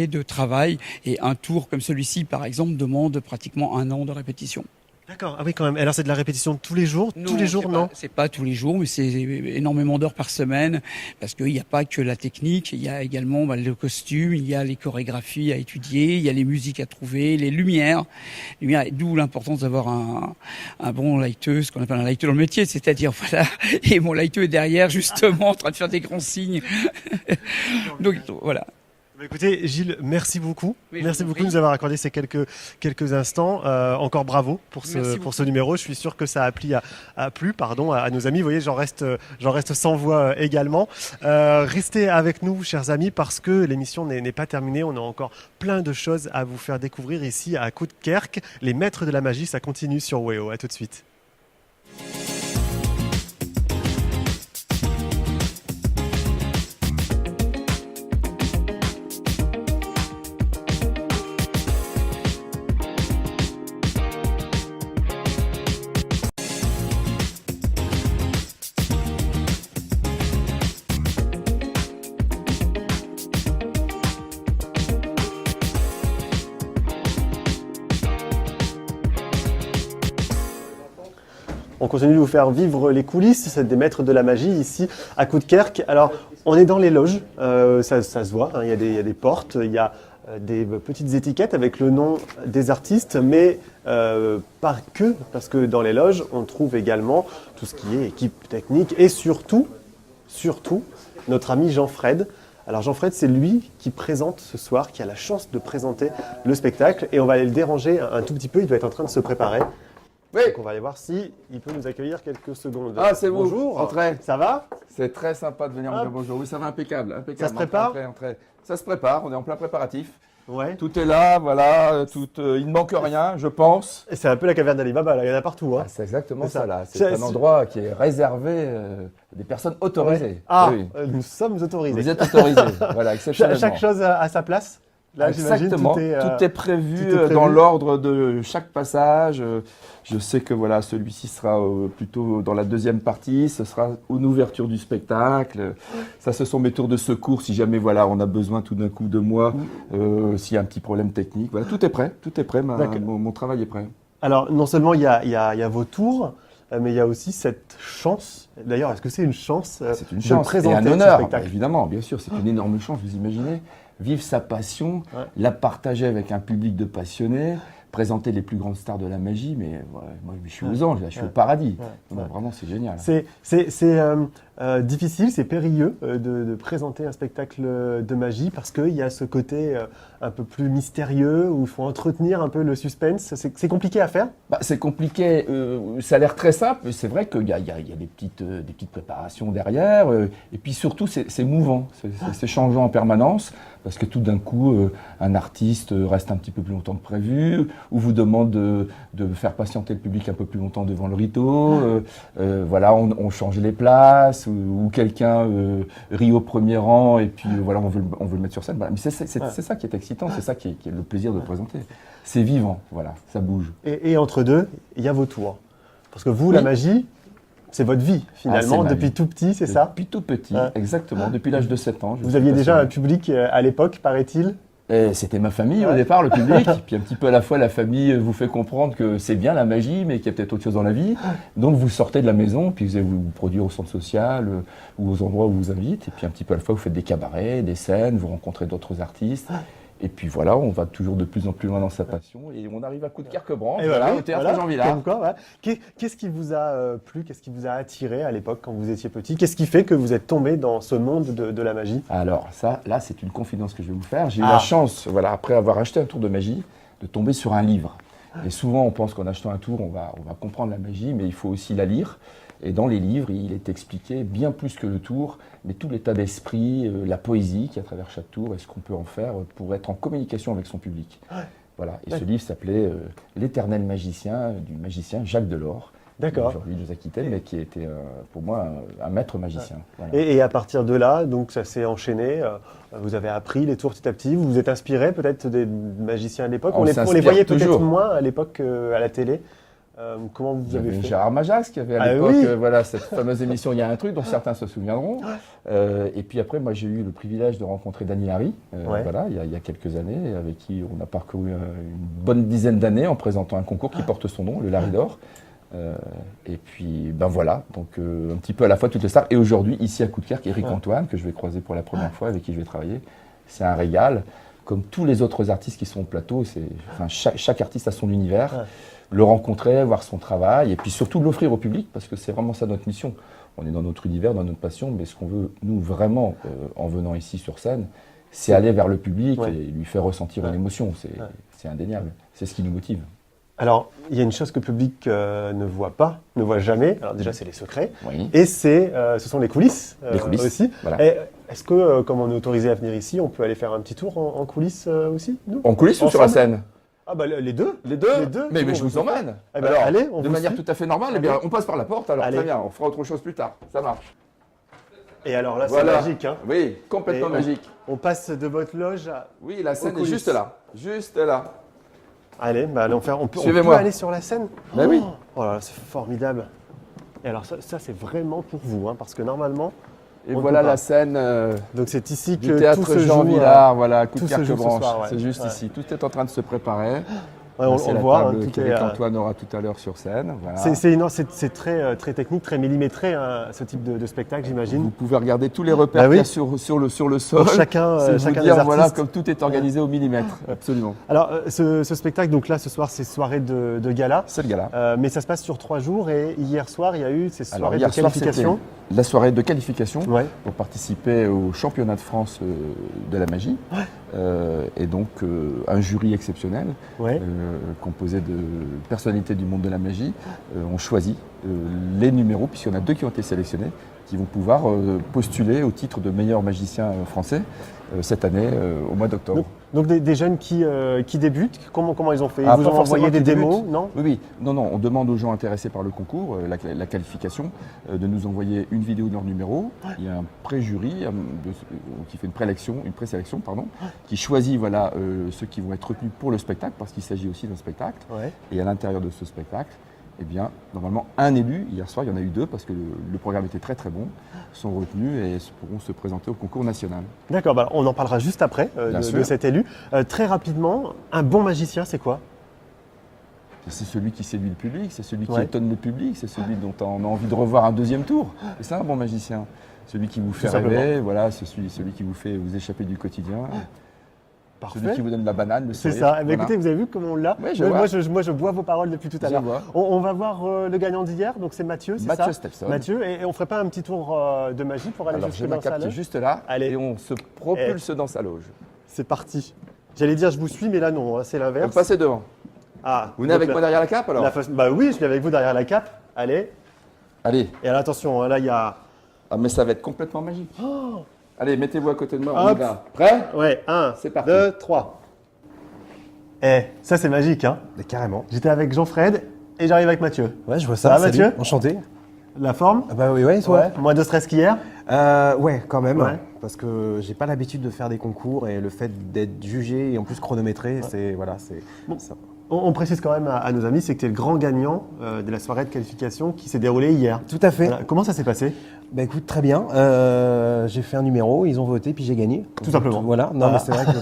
de travail, et un tour comme celui-ci, par exemple, demande pratiquement 1 an de répétition. D'accord. Ah oui, quand même. Alors c'est de la répétition tous les jours. Tous les jours, c'est non. C'est pas tous les jours, mais c'est énormément d'heures par semaine, parce qu'il n'y a pas que la technique, il y a également le costume, il y a les chorégraphies à étudier, il y a les musiques à trouver, les lumières, d'où l'importance d'avoir un bon lighteux, ce qu'on appelle un lighteux dans le métier, c'est-à-dire voilà, et mon lighteux est derrière justement en train de faire des grands signes. Donc voilà. Bah, écoutez, Gilles, merci beaucoup. Oui, je Merci vous en beaucoup prie. de nous avoir accordé ces quelques instants. Encore bravo pour Merci ce numéro. Je suis sûr que ça a plu à nos amis. Vous voyez, j'en reste sans voix également. Restez avec nous, chers amis, parce que l'émission n'est pas terminée. On a encore plein de choses à vous faire découvrir ici à Coudekerque. Les maîtres de la magie, ça continue sur WEO. À tout de suite. On continue de vous faire vivre les coulisses des maîtres de la magie ici à Coudekerque. Alors, on est dans les loges, ça se voit, hein, il y a des portes, il y a des petites étiquettes avec le nom des artistes, mais pas que, parce que dans les loges, on trouve également tout ce qui est équipe technique et surtout, notre ami Jean-Fred. Alors Jean-Fred, c'est lui qui présente ce soir, qui a la chance de présenter le spectacle, et on va aller le déranger un tout petit peu, il doit être en train de se préparer. Oui. Donc on va aller voir si il peut nous accueillir quelques secondes. Ah, c'est vous. Bonjour. Entrez. Ça va? C'est très sympa de venir me Hop. dire bonjour. Oui, ça va impeccable. Ça se prépare? Entrez. Ça se prépare, on est en plein préparatif. Ouais. Tout est là, voilà, il ne manque rien, je pense. Et c'est un peu la caverne d'Ali Baba, là, il y en a partout. Hein. Ah, c'est exactement C'est ça. ça, là. C'est C'est- un endroit qui est réservé des personnes autorisées. Ah, Oui. nous sommes autorisés. Vous êtes autorisés, voilà, exceptionnellement. Chaque chose à sa place. Là, j'imagine, Exactement, tout est prévu, tout est prévu. dans l'ordre de chaque passage. Je sais que voilà, celui-ci sera plutôt dans la deuxième partie, ce sera une ouverture du spectacle. Ça, ce sont mes tours de secours si jamais voilà, on a besoin tout d'un coup de moi, s'il y a un petit problème technique. Voilà, tout est prêt, D'accord. mon travail est prêt. Alors, non seulement il y a vos tours, mais il y a aussi cette chance. D'ailleurs, est-ce que c'est une chance C'est une de chance et présenter un ce honneur, spectacle? évidemment, bien sûr, c'est une énorme chance, vous imaginez. Vivre sa passion, Ouais. la partager avec un public de passionnés, présenter les plus grandes stars de la magie, mais ouais, moi je suis aux anges, là, je suis Ouais. au paradis. Ouais. Non, Ouais. vraiment, c'est génial. C'est difficile, c'est périlleux de présenter un spectacle de magie parce qu'il y a ce côté un peu plus mystérieux où il faut entretenir un peu le suspense. C'est compliqué à faire? Bah, c'est compliqué, ça a l'air très simple, mais c'est vrai qu'il y a des petites préparations derrière, et puis surtout c'est mouvant, c'est changeant en permanence, parce que tout d'un coup, un artiste reste un petit peu plus longtemps que prévu, ou vous demande de faire patienter le public un peu plus longtemps devant le rideau, voilà, on change les places, ou quelqu'un rit au premier rang, et puis voilà, on veut le mettre sur scène. Voilà. Mais c'est ça qui est excitant, c'est ça qui est le plaisir de présenter. C'est vivant, voilà, ça bouge. Et entre deux, il y a vos tours. Parce que vous, la Oui. magie, c'est votre vie finalement, Ah, c'est ma depuis vie. tout petit, c'est ça? Depuis tout petit, Ouais. exactement, depuis l'âge de 7 ans. je Vous suis aviez déjà un passionné. public à l'époque, paraît-il? Et c'était ma famille au Ouais. départ, le public, puis un petit peu à la fois la famille vous fait comprendre que c'est bien la magie, mais qu'il y a peut-être autre chose dans la vie. Donc vous sortez de la maison, puis vous allez vous produire au centre social ou aux endroits où on vous invite, et puis un petit peu à la fois vous faites des cabarets, des scènes, vous rencontrez d'autres artistes. Et puis voilà, on va toujours de plus en plus loin dans sa passion, et on arrive à Coudekerque-Branche, Et voilà, oui, au théâtre voilà, Jean Villard. comme quoi, voilà. Qu'est-ce qui vous a plu, qu'est-ce qui vous a attiré à l'époque quand vous étiez petit? Qu'est-ce qui fait que vous êtes tombé dans ce monde de la magie? Alors ça, là, c'est une confidence que je vais vous faire. J'ai eu Ah. la chance, voilà, après avoir acheté un tour de magie, de tomber sur un livre. Et souvent, on pense qu'en achetant un tour, on va comprendre la magie, mais il faut aussi la lire. Et dans les livres, il est expliqué bien plus que le tour, mais tout l'état d'esprit, la poésie qui est à travers chaque tour, et ce qu'on peut en faire pour être en communication avec son public. Voilà. Et ce livre s'appelait L'éternel magicien, du magicien Jacques Delors. D'accord. Aujourd'hui, il nous a quittés, mais qui était pour moi un maître magicien. Voilà. Et à partir de là, donc ça s'est enchaîné. Vous avez appris les tours petit à petit. Vous vous êtes inspiré peut-être des magiciens à l'époque. On On les s'inspire voyait peut-être toujours. moins à l'époque à la télé. Comment vous Il y avez avait fait? Gérard Majax qui avait à Ah l'époque oui. voilà, cette fameuse émission Il y a un truc dont certains se souviendront. Et puis après, moi j'ai eu le privilège de rencontrer Dany Harry Ouais. voilà, il y a quelques années, avec qui on a parcouru une bonne dizaine d'années en présentant un concours qui porte son nom, le Larry d'Or. Et puis ben voilà, donc un petit peu à la fois toutes les stars. Et aujourd'hui, ici à Coudekerque, Éric Antoine, que je vais croiser pour la première fois, avec qui je vais travailler. C'est un régal. Comme tous les autres artistes qui sont au plateau, chaque artiste a son univers. Ouais. Le rencontrer, voir son travail, et puis surtout l'offrir au public, parce que c'est vraiment ça notre mission. On est dans notre univers, dans notre passion, mais ce qu'on veut, nous, vraiment, en venant ici sur scène, c'est aller vers le public Ouais. et lui faire ressentir Ouais. une émotion. C'est indéniable. C'est ce qui nous motive. Alors, il y a une chose que le public ne voit pas, ne voit jamais. Alors déjà, c'est les secrets. Oui. Et ce sont les coulisses, Les coulisses, aussi. voilà. Et est-ce que, comme on est autorisé à venir ici, on peut aller faire un petit tour en coulisses aussi, nous? En coulisses ou sur la Ensemble? scène? Ah bah les deux. Les deux. Les deux. Mais Bon, je vous emmène. Eh ben, Alors, allez, on de vous manière suit. tout à fait normale, eh Allez. bien, on passe par la porte, alors Allez. très bien, on fera autre chose plus tard. Ça marche. Et alors là, Voilà. c'est magique. Hein. Oui, complètement Et magique. On passe de votre loge à... Oui, la scène est coulisses. juste là. Juste là. Allez, bah, allez, on peut Suivez-moi. aller sur la scène. Ben oui. Oh là là, c'est formidable. Et alors ça c'est vraiment pour vous, hein, parce que normalement, Et On voilà peut pas. la scène donc c'est ici du que tout théâtre se Jean joue. Villard, voilà, tout se Coudekerque joue ce Branche. soir, ouais. C'est juste Ouais. ici. Tout est en train de se préparer. Ouais, on C'est le la voit, hein, table tout qu'Éric est, Antoine aura tout à l'heure sur scène. Voilà. c'est très, très technique, très millimétré, hein, ce type de spectacle, Vous j'imagine. pouvez regarder tous les repères Ah oui. qu'il y a sur le sol. Pour chacun, C'est vous chacun dire des voilà artistes. comme tout est organisé au millimètre. Absolument. Alors ce spectacle, donc là ce soir, c'est soirée de gala. C'est le gala. Mais ça se passe sur 3 jours et hier soir, il y a eu ces Alors soirées hier de soir, qualification. c'était la soirée de qualification Ouais. pour participer au championnat de France de la magie. Et donc un jury exceptionnel Ouais. composé de personnalités du monde de la magie ont choisi les numéros, puisqu'il y en a 2 qui ont été sélectionnés, qui vont pouvoir postuler au titre de meilleur magicien français cette année au mois d'octobre. Donc des jeunes qui débutent, comment ils ont fait? Ils Ah, vous pas ont forcément envoyé des qui démos, débutent. non? Oui, non, on demande aux gens intéressés par le concours, la qualification, de nous envoyer une vidéo de leur numéro. Il y a un pré-jury qui fait une présélection, qui choisit voilà, ceux qui vont être retenus pour le spectacle, parce qu'il s'agit aussi d'un spectacle. Ouais. Et à l'intérieur de ce spectacle, eh bien, normalement, un élu, hier soir, il y en a eu 2 parce que le programme était très très bon, sont retenus et pourront se présenter au concours national. D'accord, bah, on en parlera juste après Bien de sûr. cet élu. Très rapidement, un bon magicien, c'est quoi? C'est celui qui séduit le public, c'est celui qui Ouais. étonne le public, c'est celui dont on a envie de revoir un deuxième tour. Et c'est un bon magicien. Celui qui vous fait simplement. rêver, voilà, c'est celui qui vous fait vous échapper du quotidien, celui Parfait. qui vous donne la banane, le C'est sourire. ça. Eh bien, voilà. écoutez, vous avez vu comment on l'a? Oui, je moi, vois. moi, je bois vos paroles depuis tout à Je l'heure. vois. On va voir le gagnant d'hier, donc c'est Mathieu, c'est ça? Mathieu Stepson. Mathieu, et on ferait pas un petit tour de magie pour aller Alors jusque j'ai ma dans sa cape qui est loge? juste là Allez. et on se propulse dans sa loge. C'est parti. J'allais dire je vous suis, mais là non, hein, c'est Vous l'inverse. passez devant. Ah, Vous venez donc avec moi derrière la cape alors Bah oui, je viens avec vous derrière la cape. Allez. Allez. Et alors attention, hein, là il y a... Ah mais ça va être complètement magique. Allez, mettez-vous à côté de moi, on y Hop. va. Prêt? Ouais, 1, C'est parti. 2, 3. Eh, ça c'est magique, hein. Mais carrément. J'étais avec Jean-Fred et j'arrive avec Mathieu. Ouais, je vois Ça ça. va, Salut. Mathieu Enchanté. La forme? Ah bah oui, ouais, toi. Moins de stress qu'hier? Ouais, quand même. Ouais. Parce que j'ai pas l'habitude de faire des concours et le fait d'être jugé et en plus chronométré, c'est voilà, c'est. Bon. ça. On précise quand même à nos amis, c'est que tu es le grand gagnant de la soirée de qualification qui s'est déroulée hier. Tout à fait. Voilà. Comment ça s'est passé? Bah écoute, très bien. J'ai fait un numéro, ils ont voté, puis j'ai gagné. Tout simplement. Voilà. Non, Ah. mais c'est vrai que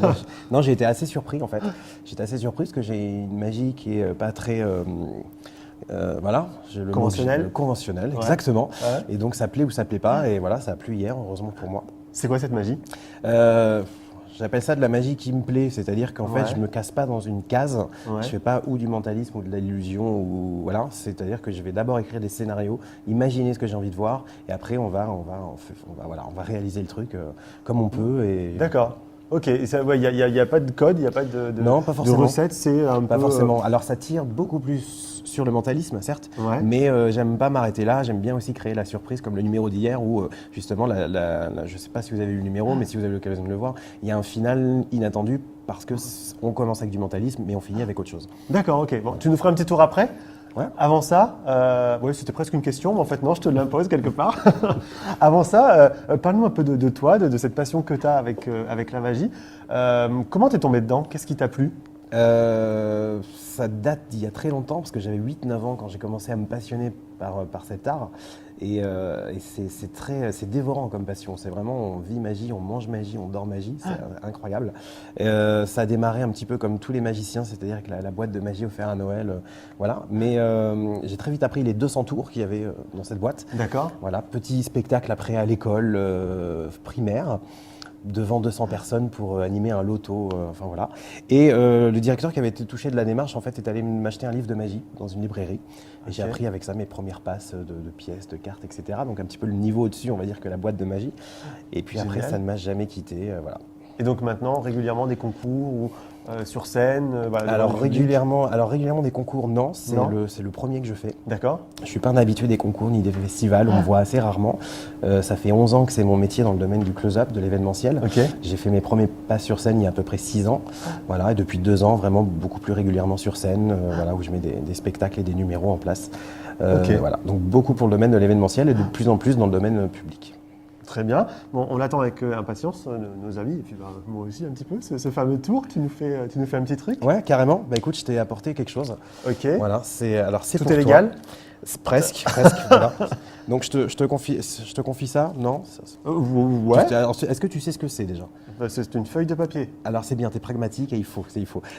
non, j'ai été assez surpris en fait. J'étais assez surpris parce que j'ai une magie qui est pas très voilà, j'ai le mot Conventionnel. conventionnel, Ouais. exactement. Ouais. Et donc ça plaît ou ça plaît pas, et voilà, ça a plu hier, heureusement pour moi. C'est quoi cette magie? J'appelle ça de la magie qui me plaît, c'est-à-dire qu'en Ouais. fait je me casse pas dans une case, Ouais. je fais pas ou du mentalisme ou de l'illusion, ou voilà, c'est-à-dire que je vais d'abord écrire des scénarios, imaginer ce que j'ai envie de voir, et après on va réaliser le truc comme on peut. Et D'accord. Ok, il n'y a pas de code, il n'y a pas de Non, pas de forcément. recette, c'est un Pas peu... forcément. Alors ça tire beaucoup plus sur le mentalisme, certes, Ouais. mais j'aime pas m'arrêter là. J'aime bien aussi créer la surprise, comme le numéro d'hier où justement, je sais pas si vous avez vu le numéro, mais si vous avez l'occasion de le voir, il y a un final inattendu parce que on commence avec du mentalisme, mais on finit avec autre chose. D'accord, ok. Bon, tu nous feras un petit tour après. Ouais. Avant ça, oui, c'était presque une question, mais en fait non, je te l'impose quelque part. Avant ça, parle-nous un peu de toi, de cette passion que tu as avec la magie. Comment t'es tombé dedans? Qu'est-ce qui t'a plu? Ça date d'il y a très longtemps, parce que j'avais 8-9 ans quand j'ai commencé à me passionner par cet art. Et c'est dévorant comme passion. C'est vraiment, on vit magie, on mange magie, on dort magie. C'est incroyable. Ça a démarré un petit peu comme tous les magiciens, c'est-à-dire avec la boîte de magie offerte à Noël. Voilà. Mais j'ai très vite appris les 200 tours qu'il y avait dans cette boîte. D'accord. Voilà, petit spectacle après à l'école primaire, devant 200 personnes pour animer un loto, enfin voilà. Et le directeur qui avait été touché de la démarche, en fait, est allé m'acheter un livre de magie dans une librairie. Et j'ai appris avec ça mes premières passes de pièces, de cartes, etc. Donc un petit peu le niveau au-dessus, on va dire, que la boîte de magie. Et puis après, Génial. ça ne m'a jamais quitté, voilà. Et donc maintenant, régulièrement des concours ou sur scène voilà, devant Alors le public. régulièrement des concours, non, Non. c'est le premier que je fais. D'accord. Je suis pas un habitué des concours ni des festivals, on me voit assez rarement. Ça fait 11 ans que c'est mon métier dans le domaine du close-up, de l'événementiel. Ok. J'ai fait mes premiers pas sur scène il y a à peu près 6 ans. Voilà, et depuis 2 ans, vraiment beaucoup plus régulièrement sur scène, voilà, où je mets des spectacles et des numéros en place. Ok. Voilà, donc beaucoup pour le domaine de l'événementiel et de plus en plus dans le domaine public. Très bien. Bon, on attend avec impatience nos amis et puis moi aussi un petit peu ce fameux tour. Tu nous fais un petit truc. Ouais, carrément. Bah écoute, je t'ai apporté quelque chose. Ok. Voilà, c'est Tout pour est toi. légal. C'est presque. Voilà. Donc je te confie ça, non? Ouais. Est-ce que tu sais ce que c'est déjà? Bah, c'est une feuille de papier. Alors c'est bien, t'es pragmatique et il faut.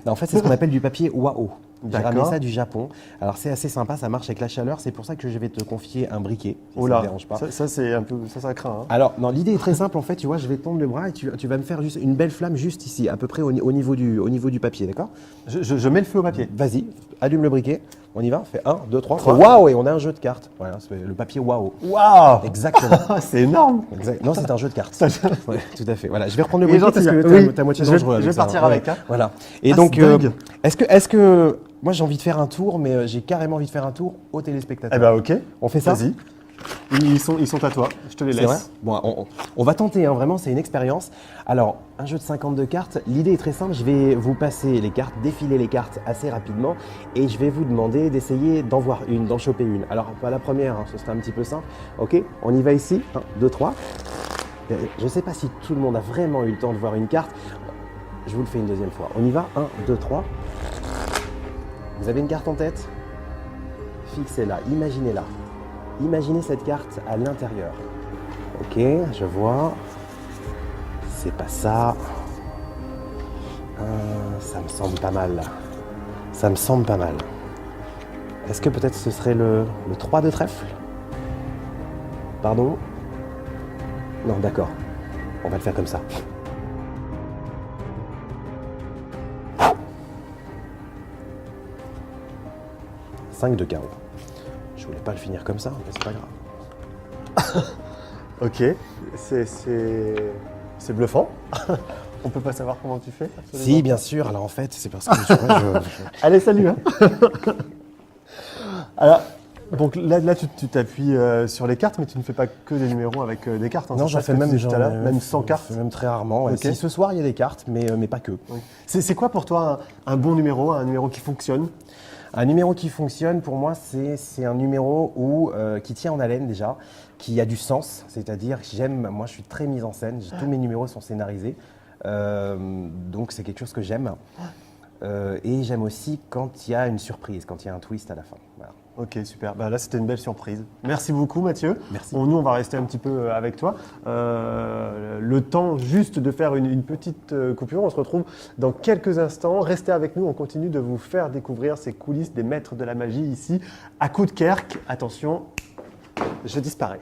Non, en fait, c'est ce qu'on appelle du papier Wao. J'ai D'accord. ramené ça du Japon. Alors c'est assez sympa, ça marche avec la chaleur. C'est pour ça que je vais te confier un briquet. Si Oh ça là, te dérange pas. ça c'est un peu ça craint. Hein. Alors non, l'idée est très simple en fait. Tu vois, je vais tendre le bras et tu vas me faire juste une belle flamme juste ici, à peu près au niveau du papier, d'accord? Je mets le feu au papier. Vas-y, allume le briquet. On y va. Fait 1, 2, 3. Waouh, et on a un jeu de cartes. Voilà, c'est le papier Wao. Waouh. Exactement. C'est énorme. Non, c'est un jeu de cartes. Ouais, tout à fait. Voilà, je vais reprendre le Il est briquet parce gentil, que oui. t'as moitié Je dangereux. vais avec ça, partir hein. avec, hein. Voilà. Et Ah, donc, c'est dingue. est-ce que moi j'ai envie de faire un tour, mais j'ai carrément envie de faire un tour aux téléspectateurs. Eh ben ok. On fait ça? Vas-y. Ils sont à toi. Je te les C'est vrai? laisse. Bon, on va tenter, hein, vraiment, c'est une expérience. Alors, un jeu de 52 cartes, l'idée est très simple, je vais vous passer les cartes, défiler les cartes assez rapidement et je vais vous demander d'essayer d'en voir une, d'en choper une. Alors, pas la première, hein, ce sera un petit peu simple. Ok, on y va ici, 1, 2, 3. Je ne sais pas si tout le monde a vraiment eu le temps de voir une carte. Je vous le fais une deuxième fois. On y va, 1, 2, 3. Vous avez une carte en tête? Fixez-la, imaginez-la. Imaginez cette carte à l'intérieur. Ok, je vois. C'est pas ça. Ça me semble pas mal là. Ça me semble pas mal. Est-ce que peut-être ce serait le 3 de trèfle? Pardon? Non, d'accord. On va le faire comme ça. « 5 de carreau. Je voulais pas le finir comme ça, mais c'est pas grave. Ok. C'est bluffant. On peut pas savoir comment tu fais. absolument. Si, bien sûr. Alors en fait, c'est parce que tu vois, Allez, salut. Hein. Alors, donc là tu t'appuies sur les cartes, mais tu ne fais pas que des numéros avec des cartes. Hein, non, c'est j'en ça fais ce que même, tu disais tout à l'heure, même sans j'en cartes. fais même très rarement. Ouais. Ok. Si ce soir il y a des cartes, mais pas que. C'est quoi pour toi un bon numéro, un numéro qui fonctionne? Un numéro qui fonctionne, pour moi, c'est un numéro qui tient en haleine déjà, qui a du sens. C'est-à-dire que moi je suis très mise en scène, tous mes numéros sont scénarisés. Donc c'est quelque chose que j'aime. Et j'aime aussi quand il y a une surprise, quand il y a un twist à la fin. Voilà. Ok, super. Bah là, c'était une belle surprise. Merci beaucoup, Mathieu. Merci. Nous, on va rester un petit peu avec toi. Le temps juste de faire une petite coupure. On se retrouve dans quelques instants. Restez avec nous. On continue de vous faire découvrir ces coulisses des maîtres de la magie ici à Coudekerque. Attention, je disparais.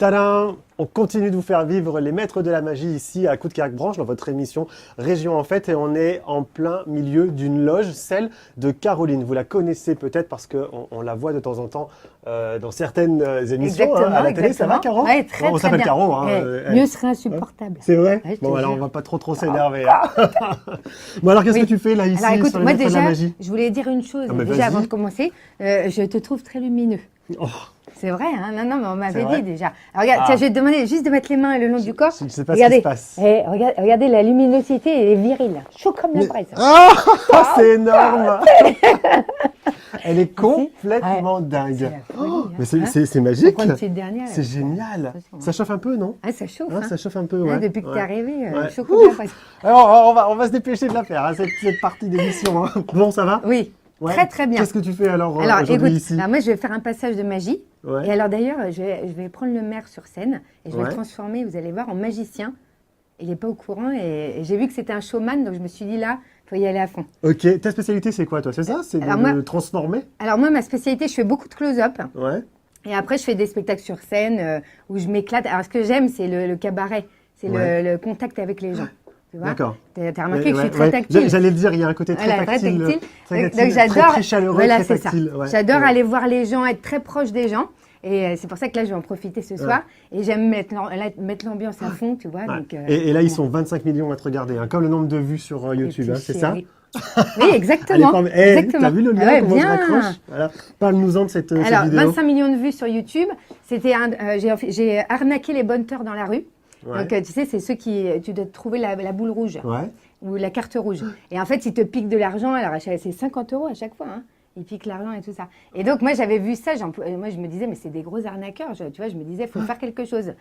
Tadam! On continue de vous faire vivre les maîtres de la magie ici à Coudekerque-Branche dans votre émission Région en fait et on est en plein milieu d'une loge, celle de Caroline. Vous la connaissez peut-être parce qu'on la voit de temps en temps dans certaines émissions à la télé. Ça va Caro? Oui, très, On très s'appelle bien. Caro. Hein, Mieux serait insupportable. C'est vrai? Ouais, je te Bon alors on jure. va pas trop s'énerver. Hein. Bon alors qu'est-ce Oui. que tu fais là ici Alors écoute, sur les moi maîtres de la déjà, magie? je voulais dire une chose Ah, mais déjà vas-y. avant de commencer. Je te trouve très lumineux. Oh, C'est vrai, hein? Non, mais on C'est m'avait vrai dit déjà. Alors, regarde, Ah. tiens, je vais te demander juste de mettre les mains le long du corps. je ne sais pas Regardez, ce qui se passe. regardez la luminosité, elle est virile. Chaud comme la braise. Ah, c'est énorme! Elle est complètement C'est dingue. la folie, hein. Mais c'est- Hein? c'est magique. Pourquoi une petite dernière C'est génial. Attention, hein. Ça chauffe un peu, non? Ah, ça chauffe. Hein, hein. ça chauffe un peu, Hein, ouais. depuis que t'es Ouais. arrivé, Ouais. chaud comme la braise. Alors, on va se dépêcher de la faire, hein, cette partie d'émission. Hein. Bon, ça va? Oui, Ouais. très très bien. Qu'est-ce que tu fais alors, Alors, aujourd'hui écoute, ici? alors moi, je vais faire un passage de magie. Ouais. Et alors, d'ailleurs, je vais prendre le maire sur scène et je vais Ouais. le transformer, vous allez voir, en magicien. Il n'est pas au courant et j'ai vu que c'était un showman, donc je me suis dit là, il faut y aller à fond. Ok, ta spécialité c'est quoi toi? C'est ça? C'est de Alors, moi- le transformer? Alors, moi, ma spécialité, je fais beaucoup de close-up. Ouais. Et après, je fais des spectacles sur scène où je m'éclate. Alors, ce que j'aime, c'est le cabaret. C'est Ouais. le contact avec les gens. Tu vois? D'accord. T'as remarqué que je suis très ouais. tactile. J'allais le dire, il y a un côté très Voilà, tactile. très tactile. Très Donc, tactile, j'adore. très chaleureux, Voilà, très c'est ça. tactile. Ouais. J'adore Ouais. aller voir les gens, être très proche des gens. Et c'est pour ça que là, je vais en profiter ce soir. Et j'aime mettre l'ambiance à fond, tu vois. Ouais. Donc, Et là, ils sont 25 millions à te regarder, hein, comme le nombre de vues sur et YouTube, puis, hein, c'est ça? oui. Oui, exactement. Elle est formidable. Eh, exactement. t'as vu le lien, Ah ouais, comment je bien. raccroche? Voilà. Parle-nous-en de cette Alors, vidéo. 25 millions de vues sur YouTube. C'était j'ai arnaqué les bonnes teurs dans la rue. Ouais. Donc, tu sais, c'est ceux qui... Tu dois trouver la boule rouge Ouais. ou la carte rouge. Et en fait, ils te piquent de l'argent. Alors, c'est 50 € à chaque fois. Hein. Ils piquent l'argent et tout ça. Et donc, moi, j'avais vu ça. Moi, je me disais, mais c'est des gros arnaqueurs. Tu vois, je me disais, il faut faire quelque chose.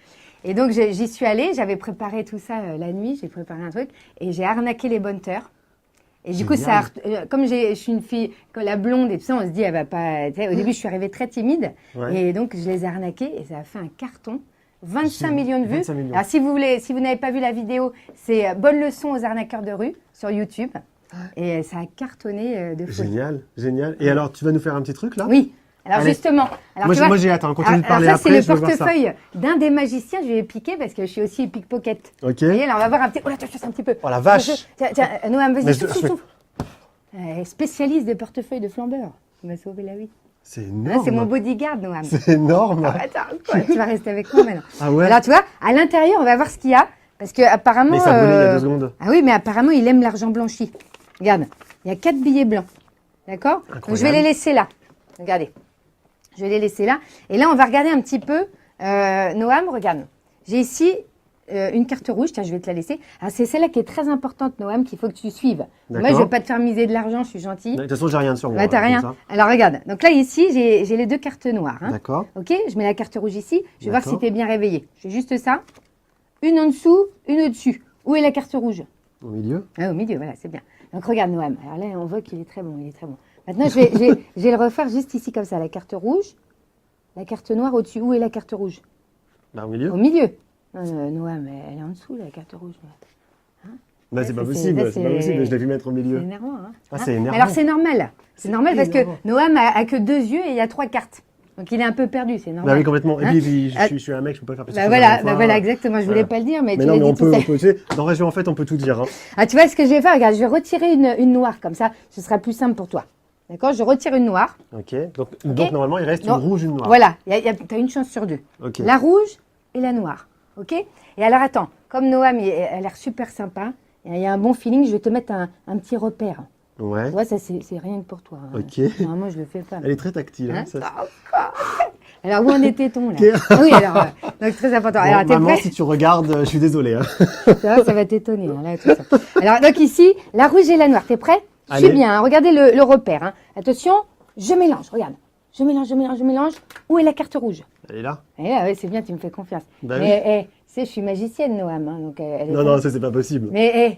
Et donc, j'y suis allée. J'avais préparé tout ça la nuit. J'ai préparé un truc. Et j'ai arnaqué les bonnes teurs. Et du coup, Génial. comme je suis une fille, comme la blonde et tout ça, on se dit, elle va pas. Tu sais, au début, je suis arrivée très timide. Ouais. Et donc, je les ai arnaqués et ça a fait un carton. 25 Génial. millions de vues. 25 millions. Alors, si vous n'avez pas vu la vidéo, c'est Bonne leçon aux arnaqueurs de rue sur YouTube. Et ça a cartonné de folie. Génial, génial. Et alors, tu vas nous faire un petit truc là? Oui. Alors, Allez. justement. Alors, Moi, tu vois, moi j'ai hâte, hein. Continue de alors parler ça, après, c'est le je veux voir ça. portefeuille d'un des magiciens. Je vais piquer parce que je suis aussi pickpocket. Ok. Vous voyez, là, on va voir un petit. Oh là, tu un petit peu. Oh la vache! Tiens, Noam, Mais vas-y, je- souffle, souffle. Spécialiste des portefeuilles de flambeur. Il m'a sauvé la vie. C'est Ah, énorme. c'est mon bodyguard, Noam. C'est énorme. Attends, quoi, tu vas rester avec moi maintenant. Ah ouais? Alors, tu vois, à l'intérieur, on va voir ce qu'il y a. Parce que apparemment. Mais ça brûlait il y a 2 secondes. Ah oui, mais apparemment, il aime l'argent blanchi. Regarde, il y a 4 billets blancs. D'accord? Donc, je vais les laisser là. Regardez. Je vais les laisser là. Et là, on va regarder un petit peu. Noam, regarde. J'ai ici une carte rouge. Tiens, je vais te la laisser. Alors, c'est celle-là qui est très importante, Noam, qu'il faut que tu suives. Moi, D'accord. je ne vais pas te faire miser de l'argent, je suis gentille. De toute façon, j'ai rien sur moi. Bah, t'as comme rien. ça. Alors, regarde. Donc là, ici, j'ai les 2 cartes noires. Hein. D'accord. Ok, je mets la carte rouge ici. Je vais voir si D'accord. tu es bien réveillé. Je fais juste ça. Une en dessous, une au-dessus. Où est la carte rouge? Au milieu. Ah, au milieu, voilà, c'est bien. Donc regarde Noam. Alors là, on voit qu'il est très bon, il est très bon. Maintenant, je vais le refaire juste ici comme ça. La carte rouge, la carte noire au-dessus. Où est la carte rouge? Bah, au milieu. Au milieu. Non, Noam, elle est en dessous, la carte rouge. Bah, c'est pas c'est- possible. là, C'est pas c'est- possible. Je l'ai vu mettre au C'est milieu. énervant, hein. Ah, Hein? c'est énervant. Mais alors c'est normal. C'est normal parce que énervant. Noam a que 2 yeux et il y a 3 cartes. Donc il est un peu perdu, c'est normal. Bah oui, complètement. Et Hein? puis, Ah. je suis un mec, je peux pas faire plus Bah voilà, exactement. Je voulais pas le dire, mais Mais tu non, l'as mais dit on tout peut, seul. tu sais, dans Région en fait, on peut tout dire. Hein. Ah, tu vois ce que je vais faire? Regarde, je vais retirer une noire comme ça. Ce sera plus simple pour toi. D'accord? Je retire une noire. Ok. Donc normalement, il reste une Donc, rouge, une noire. Voilà, tu as une chance sur 2. Ok. La rouge et la noire. Ok? Et alors attends, comme Noam elle a l'air super sympa, il y a un bon feeling, je vais te mettre un petit repère. Ouais. Tu vois, ça c'est rien que pour toi. hein. Ok. Normalement, je le fais pas. Elle est très tactile. Hein, Hein? ça. Alors où en est tes-tons là? Ok. Ah oui, alors, donc très important. Bon, Alors t'es maman, prêt? si tu regardes, je suis désolé. Hein. Ça va t'étonner. Hein, là, tout ça. Alors donc ici, la rouge et la noire, t'es prêt? Allez. Suis bien, hein, regardez le repère. Hein. Attention, je mélange, regarde. Je mélange. Où est la carte rouge? Elle est là. Eh là, ouais, c'est bien, tu me fais confiance. Bah Mais tu sais, je suis magicienne, Noam. Hein, donc, elle est Non, pas- non, ça c'est pas possible. Mais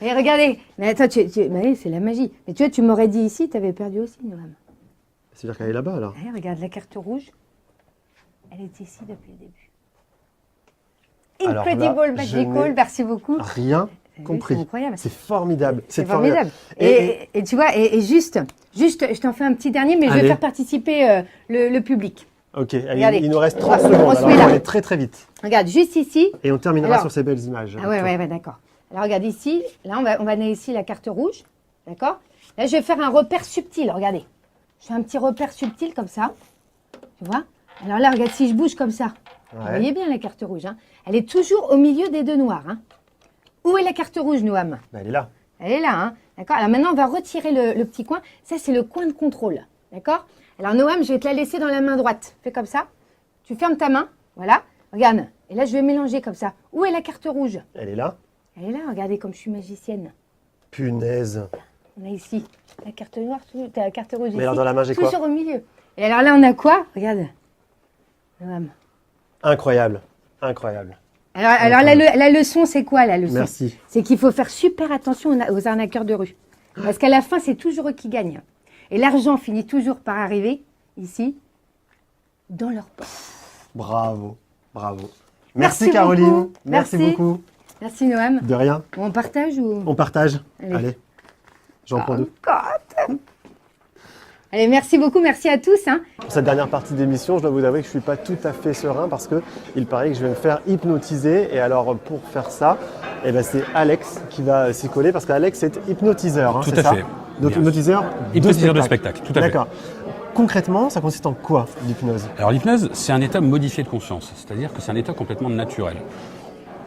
regardez. Mais attends, mais c'est la magie. Mais tu vois, tu m'aurais dit ici, tu avais perdu aussi, Noam. C'est-à-dire qu'elle est là-bas alors. Eh, regarde, la carte rouge, elle est ici depuis le début. Alors là, Incredible je Magical, n'ai merci beaucoup. Rien T'as vu, compris. C'est incroyable. C'est formidable. C'est formidable. Et- Et tu vois, et juste, je t'en fais un petit dernier, mais je Allez. vais faire participer le public. Ok, allez, Regardez. il nous reste On 30 se secondes, alors on met va là. aller très très vite. Regarde, juste ici. Et on terminera Alors. sur ces belles images. Ah ouais, d'accord. Alors regarde ici, là on va donner ici la carte rouge, d'accord? Là je vais faire un repère subtil, regardez. Je fais un petit repère subtil comme ça, tu vois? Alors là regarde, si je bouge comme ça, vous voyez bien la carte rouge, hein? Elle est toujours au milieu des deux noirs, hein? Où est la carte rouge, Noam? Ben, elle est là. Elle est là, hein? D'accord? Alors maintenant on va retirer le petit coin, ça c'est le coin de contrôle, d'accord? Alors Noam, je vais te la laisser dans la main droite, fais comme ça, tu fermes ta main, voilà, regarde, et là je vais mélanger comme ça. Où est la carte rouge? Elle est là. Elle est là, regardez comme je suis magicienne. Punaise. On a ici la carte noire, la carte rouge ici. alors dans la main, j'ai quoi? Toujours au milieu. Et alors là, on a quoi? Regarde. Noam. Incroyable. Incroyable. Alors la leçon, c'est quoi la leçon? Merci. C'est qu'il faut faire super attention aux arnaqueurs de rue. Parce qu'à la fin, c'est toujours eux qui gagnent. Et l'argent finit toujours par arriver, ici, dans leur poche. Bravo. Bravo. Merci Merci Caroline. beaucoup. Merci Merci. beaucoup. Merci Noam. De rien. On partage ou... On partage. Allez. Allez. J'en prends deux. Allez, merci beaucoup, merci à tous. Hein. Pour cette dernière partie d'émission, je dois vous avouer que je ne suis pas tout à fait serein parce que il paraît que je vais me faire hypnotiser. Et alors, pour faire ça, eh ben, c'est Alex qui va s'y coller parce qu'Alex est hypnotiseur. Hein, Tout c'est à ça? fait. Donc, Bien. hypnotiseur de spectacle, tout à fait. D'accord. Concrètement, ça consiste en quoi, l'hypnose? Alors l'hypnose, c'est un état modifié de conscience, c'est-à-dire que c'est un état complètement naturel.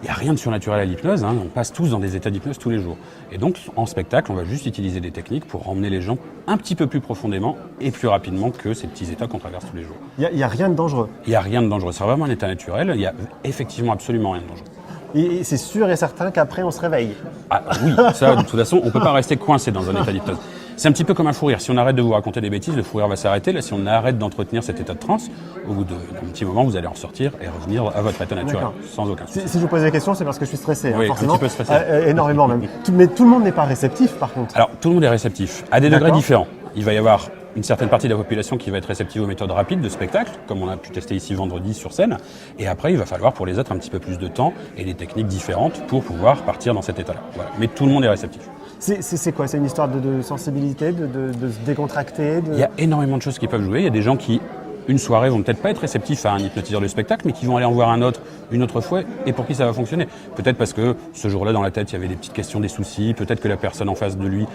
Il n'y a rien de surnaturel à l'hypnose, hein. On passe tous dans des états d'hypnose tous les jours. Et donc, en spectacle, on va juste utiliser des techniques pour emmener les gens un petit peu plus profondément et plus rapidement que ces petits états qu'on traverse tous les jours. Il n'y a rien de dangereux. Il n'y a rien de dangereux, c'est vraiment un état naturel, il n'y a effectivement absolument rien de dangereux. Et c'est sûr et certain qu'après, on se réveille. Ah oui, ça, de toute façon, on ne peut pas rester coincé dans un état d'hypnose. C'est un petit peu comme un fou rire. Si on arrête de vous raconter des bêtises, le fou rire va s'arrêter. Là, si on arrête d'entretenir cet état de transe, au bout d'un petit moment, vous allez en sortir et revenir à votre état naturel, D'accord. sans aucun souci. Si je vous pose la question, c'est parce que je suis stressé, Oui, hein, forcément. un petit peu stressé. Énormément même. Mais tout le monde n'est pas réceptif, par contre. Alors, tout le monde est réceptif, à des D'accord. degrés différents. Il va y avoir une certaine partie de la population qui va être réceptive aux méthodes rapides de spectacle, comme on a pu tester ici vendredi sur scène. Et après, il va falloir pour les autres un petit peu plus de temps et des techniques différentes pour pouvoir partir dans cet état-là. Voilà. Mais tout le monde est réceptif. C'est quoi? C'est une histoire de sensibilité, de se décontracter Il y a énormément de choses qui peuvent jouer. Il y a des gens qui, une soirée, vont peut-être pas être réceptifs à un hypnotiseur de spectacle, mais qui vont aller en voir un autre une autre fois et pour qui ça va fonctionner. Peut-être parce que ce jour-là, dans la tête, il y avait des petites questions, des soucis. Peut-être que la personne en face de lui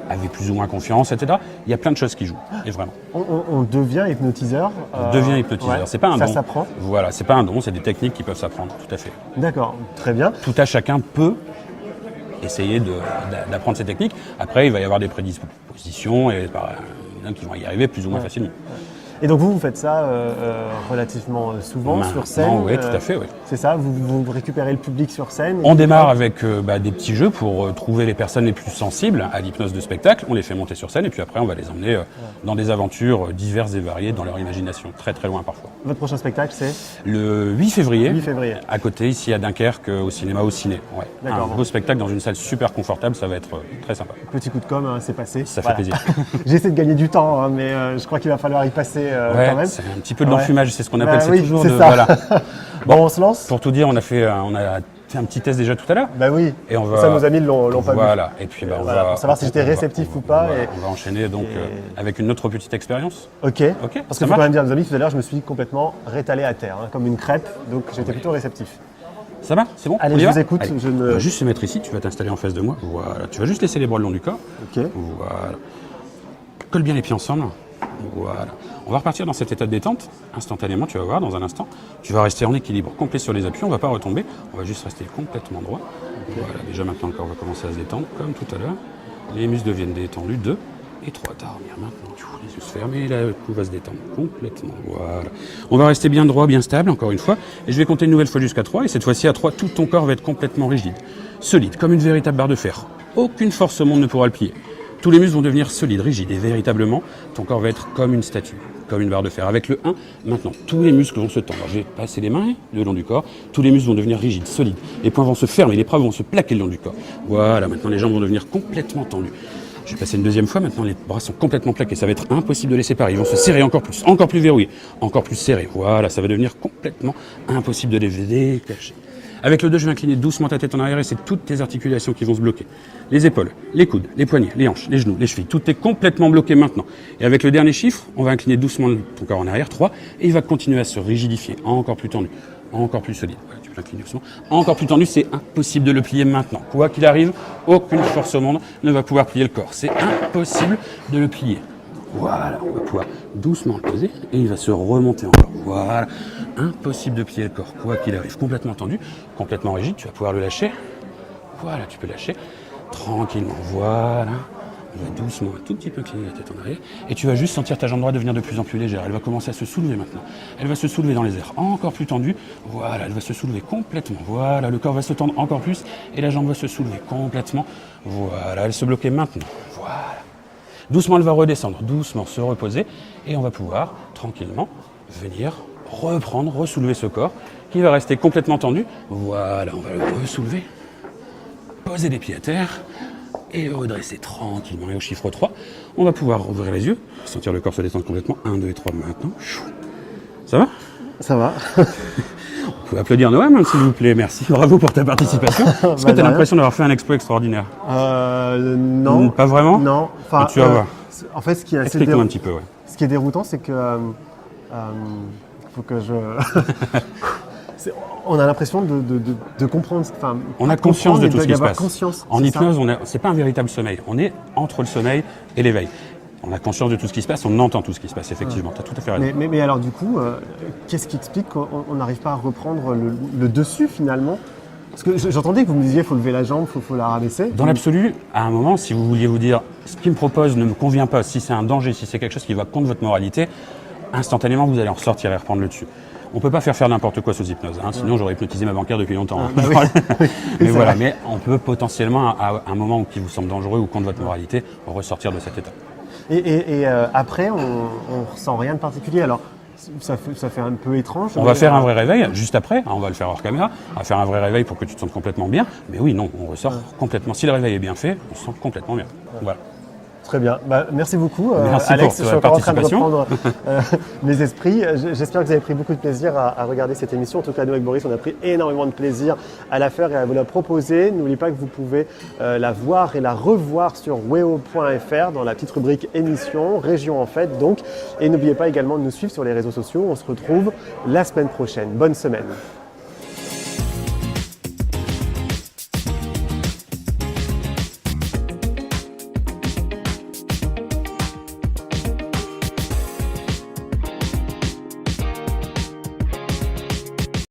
avait plus ou moins confiance, etc. Il y a plein de choses qui jouent, et vraiment. On devient hypnotiseur. On devient hypnotiseur. Ouais. C'est pas un Ça don. s'apprend. Voilà, c'est pas un don, c'est des techniques qui peuvent s'apprendre, tout à fait. D'accord, très bien. Tout à chacun peut essayer d'apprendre ces techniques. Après, il va y avoir des prédispositions et il y en a qui vont y arriver plus ou moins facilement. Et donc vous faites ça relativement souvent Maintenant, sur scène. oui, tout à fait, oui. C'est ça, vous récupérez le public sur scène. On démarre avec des petits jeux pour trouver les personnes les plus sensibles à l'hypnose de spectacle. On les fait monter sur scène et puis après on va les emmener dans des aventures diverses et variées dans leur imagination, très très loin parfois. Votre prochain spectacle c'est Le 8 février, 8 février. à côté ici à Dunkerque, au cinéma au ciné. Ouais. D'accord. Un beau spectacle dans une salle super confortable, ça va être très sympa. Petit coup de com', hein, c'est passé. Ça Voilà. fait plaisir. J'essaie de gagner du temps, hein, mais je crois qu'il va falloir y passer Ouais, quand même. c'est un petit peu de l'enfumage, c'est ce qu'on appelle, Bah c'est oui, toujours c'est de... ça. Voilà. Bon, on se lance. Pour tout dire, on a fait un petit test déjà tout à l'heure. Bah oui. Et on va... Ça, nos amis l'ont pas vu. Voilà. Et puis, on Voilà, va... pour savoir si j'étais réceptif ou pas. Voilà, et- On va enchaîner donc avec une autre petite expérience. Ok. Ok, Parce ça que faut marche. quand même dire à nos amis, tout à l'heure, je me suis complètement rétalé à terre, hein, comme une crêpe, donc j'étais plutôt réceptif. Ça va? C'est bon? Allez, On y je va vous écoute, Allez. je ne- On va juste se mettre ici, tu vas t'installer en face de moi. Voilà. Tu vas juste laisser les bras le long du corps. Ok. Voilà. Colle bien les pieds ensemble. Voilà. On va repartir dans cet état de détente. Instantanément, tu vas voir, dans un instant. Tu vas rester en équilibre complet sur les appuis. On ne va pas retomber. On va juste rester complètement droit. Voilà. Déjà maintenant, le corps va commencer à se détendre, comme tout à l'heure. Les muscles deviennent détendus. 2 et 3. Dormir maintenant. Les yeux se ferment et là, le cou va se détendre complètement. Voilà. On va rester bien droit, bien stable, encore une fois. Et je vais compter une nouvelle fois jusqu'à 3. Et cette fois-ci, à 3, tout ton corps va être complètement rigide. Solide, comme une véritable barre de fer. Aucune force au monde ne pourra le plier. Tous les muscles vont devenir solides, rigides, et véritablement, ton corps va être comme une statue, comme une barre de fer. Avec le 1, maintenant, tous les muscles vont se tendre. Je vais passer les mains le long du corps. Tous les muscles vont devenir rigides, solides. Les poings vont se fermer, les bras vont se plaquer le long du corps. Voilà, maintenant, les jambes vont devenir complètement tendues. Je vais passer une deuxième fois. Maintenant, les bras sont complètement plaqués. Ça va être impossible de les séparer. Ils vont se serrer encore plus verrouillés, encore plus serrés. Voilà, ça va devenir complètement impossible de les décacher. Avec le 2, je vais incliner doucement ta tête en arrière et c'est toutes tes articulations qui vont se bloquer. Les épaules, les coudes, les poignets, les hanches, les genoux, les chevilles, tout est complètement bloqué maintenant. Et avec le dernier chiffre, on va incliner doucement ton corps en arrière, 3, et il va continuer à se rigidifier, encore plus tendu, encore plus solide. Voilà, tu peux l'incliner doucement. Encore plus tendu, c'est impossible de le plier maintenant. Quoi qu'il arrive, aucune force au monde ne va pouvoir plier le corps. C'est impossible de le plier. Voilà, on va pouvoir doucement le poser et il va se remonter encore. Voilà, impossible de plier le corps, quoi qu'il arrive. Complètement tendu, complètement rigide, tu vas pouvoir le lâcher. Voilà, tu peux lâcher tranquillement. Voilà, on va doucement, un tout petit peu incliner la tête en arrière et tu vas juste sentir ta jambe droite devenir de plus en plus légère. Elle va commencer à se soulever maintenant. Elle va se soulever dans les airs, encore plus tendue. Voilà, elle va se soulever complètement. Voilà, le corps va se tendre encore plus et la jambe va se soulever complètement. Voilà, elle se bloquait maintenant. Voilà. Doucement, elle va redescendre, doucement se reposer et on va pouvoir tranquillement venir reprendre, ressoulever ce corps qui va rester complètement tendu. Voilà, on va le ressoulever, poser les pieds à terre et redresser tranquillement. Et au chiffre 3, on va pouvoir ouvrir les yeux, sentir le corps se détendre complètement. 1, 2 et 3 maintenant. Ça va? Ça va. Vous pouvez applaudir Noam, s'il vous plaît. Merci. Bravo pour ta participation. Est-ce que tu as l'impression d'avoir fait un exploit extraordinaire? Non. Pas vraiment? Non. Enfin, tu vas voir. En fait, ce qui est assez Explique-nous un petit peu, ouais. Ce qui est déroutant, c'est que faut que je. On a l'impression de comprendre. Enfin, on a conscience de tout ce qui se passe. Conscience, en hypnose, c'est pas un véritable sommeil. On est entre le sommeil et l'éveil. On a conscience de tout ce qui se passe, on entend tout ce qui se passe, effectivement. Tu as tout à fait raison. Mais alors, du coup, qu'est-ce qui explique qu'on n'arrive pas à reprendre le dessus, finalement? Parce que j'entendais que vous me disiez, il faut lever la jambe, il faut la rabaisser. Dans l'absolu, à un moment, si vous vouliez vous dire, ce qu'il me propose ne me convient pas, si c'est un danger, si c'est quelque chose qui va contre votre moralité, instantanément, vous allez en sortir et reprendre le dessus. On ne peut pas faire n'importe quoi sous hypnose, hein, sinon j'aurais hypnotisé ma banquière depuis longtemps. Hein. Oui. Mais voilà, mais on peut potentiellement, à un moment qui vous semble dangereux ou contre votre moralité, ressortir de cet état. Et après, on ressent rien de particulier. Alors, ça fait un peu étrange. On va faire un vrai réveil juste après, hein, on va le faire hors caméra. On va faire un vrai réveil pour que tu te sentes complètement bien. Mais oui, non, on ressort complètement. Si le réveil est bien fait, on se sent complètement bien. Voilà. Très bien. Merci beaucoup, merci Alex. pour Je suis ta encore en train de participation. reprendre mes esprits. J'espère que vous avez pris beaucoup de plaisir à regarder cette émission. En tout cas, nous avec Boris, on a pris énormément de plaisir à la faire et à vous la proposer. N'oubliez pas que vous pouvez la voir et la revoir sur weo.fr dans la petite rubrique émission, région en fait. Donc, et n'oubliez pas également de nous suivre sur les réseaux sociaux. On se retrouve la semaine prochaine. Bonne semaine.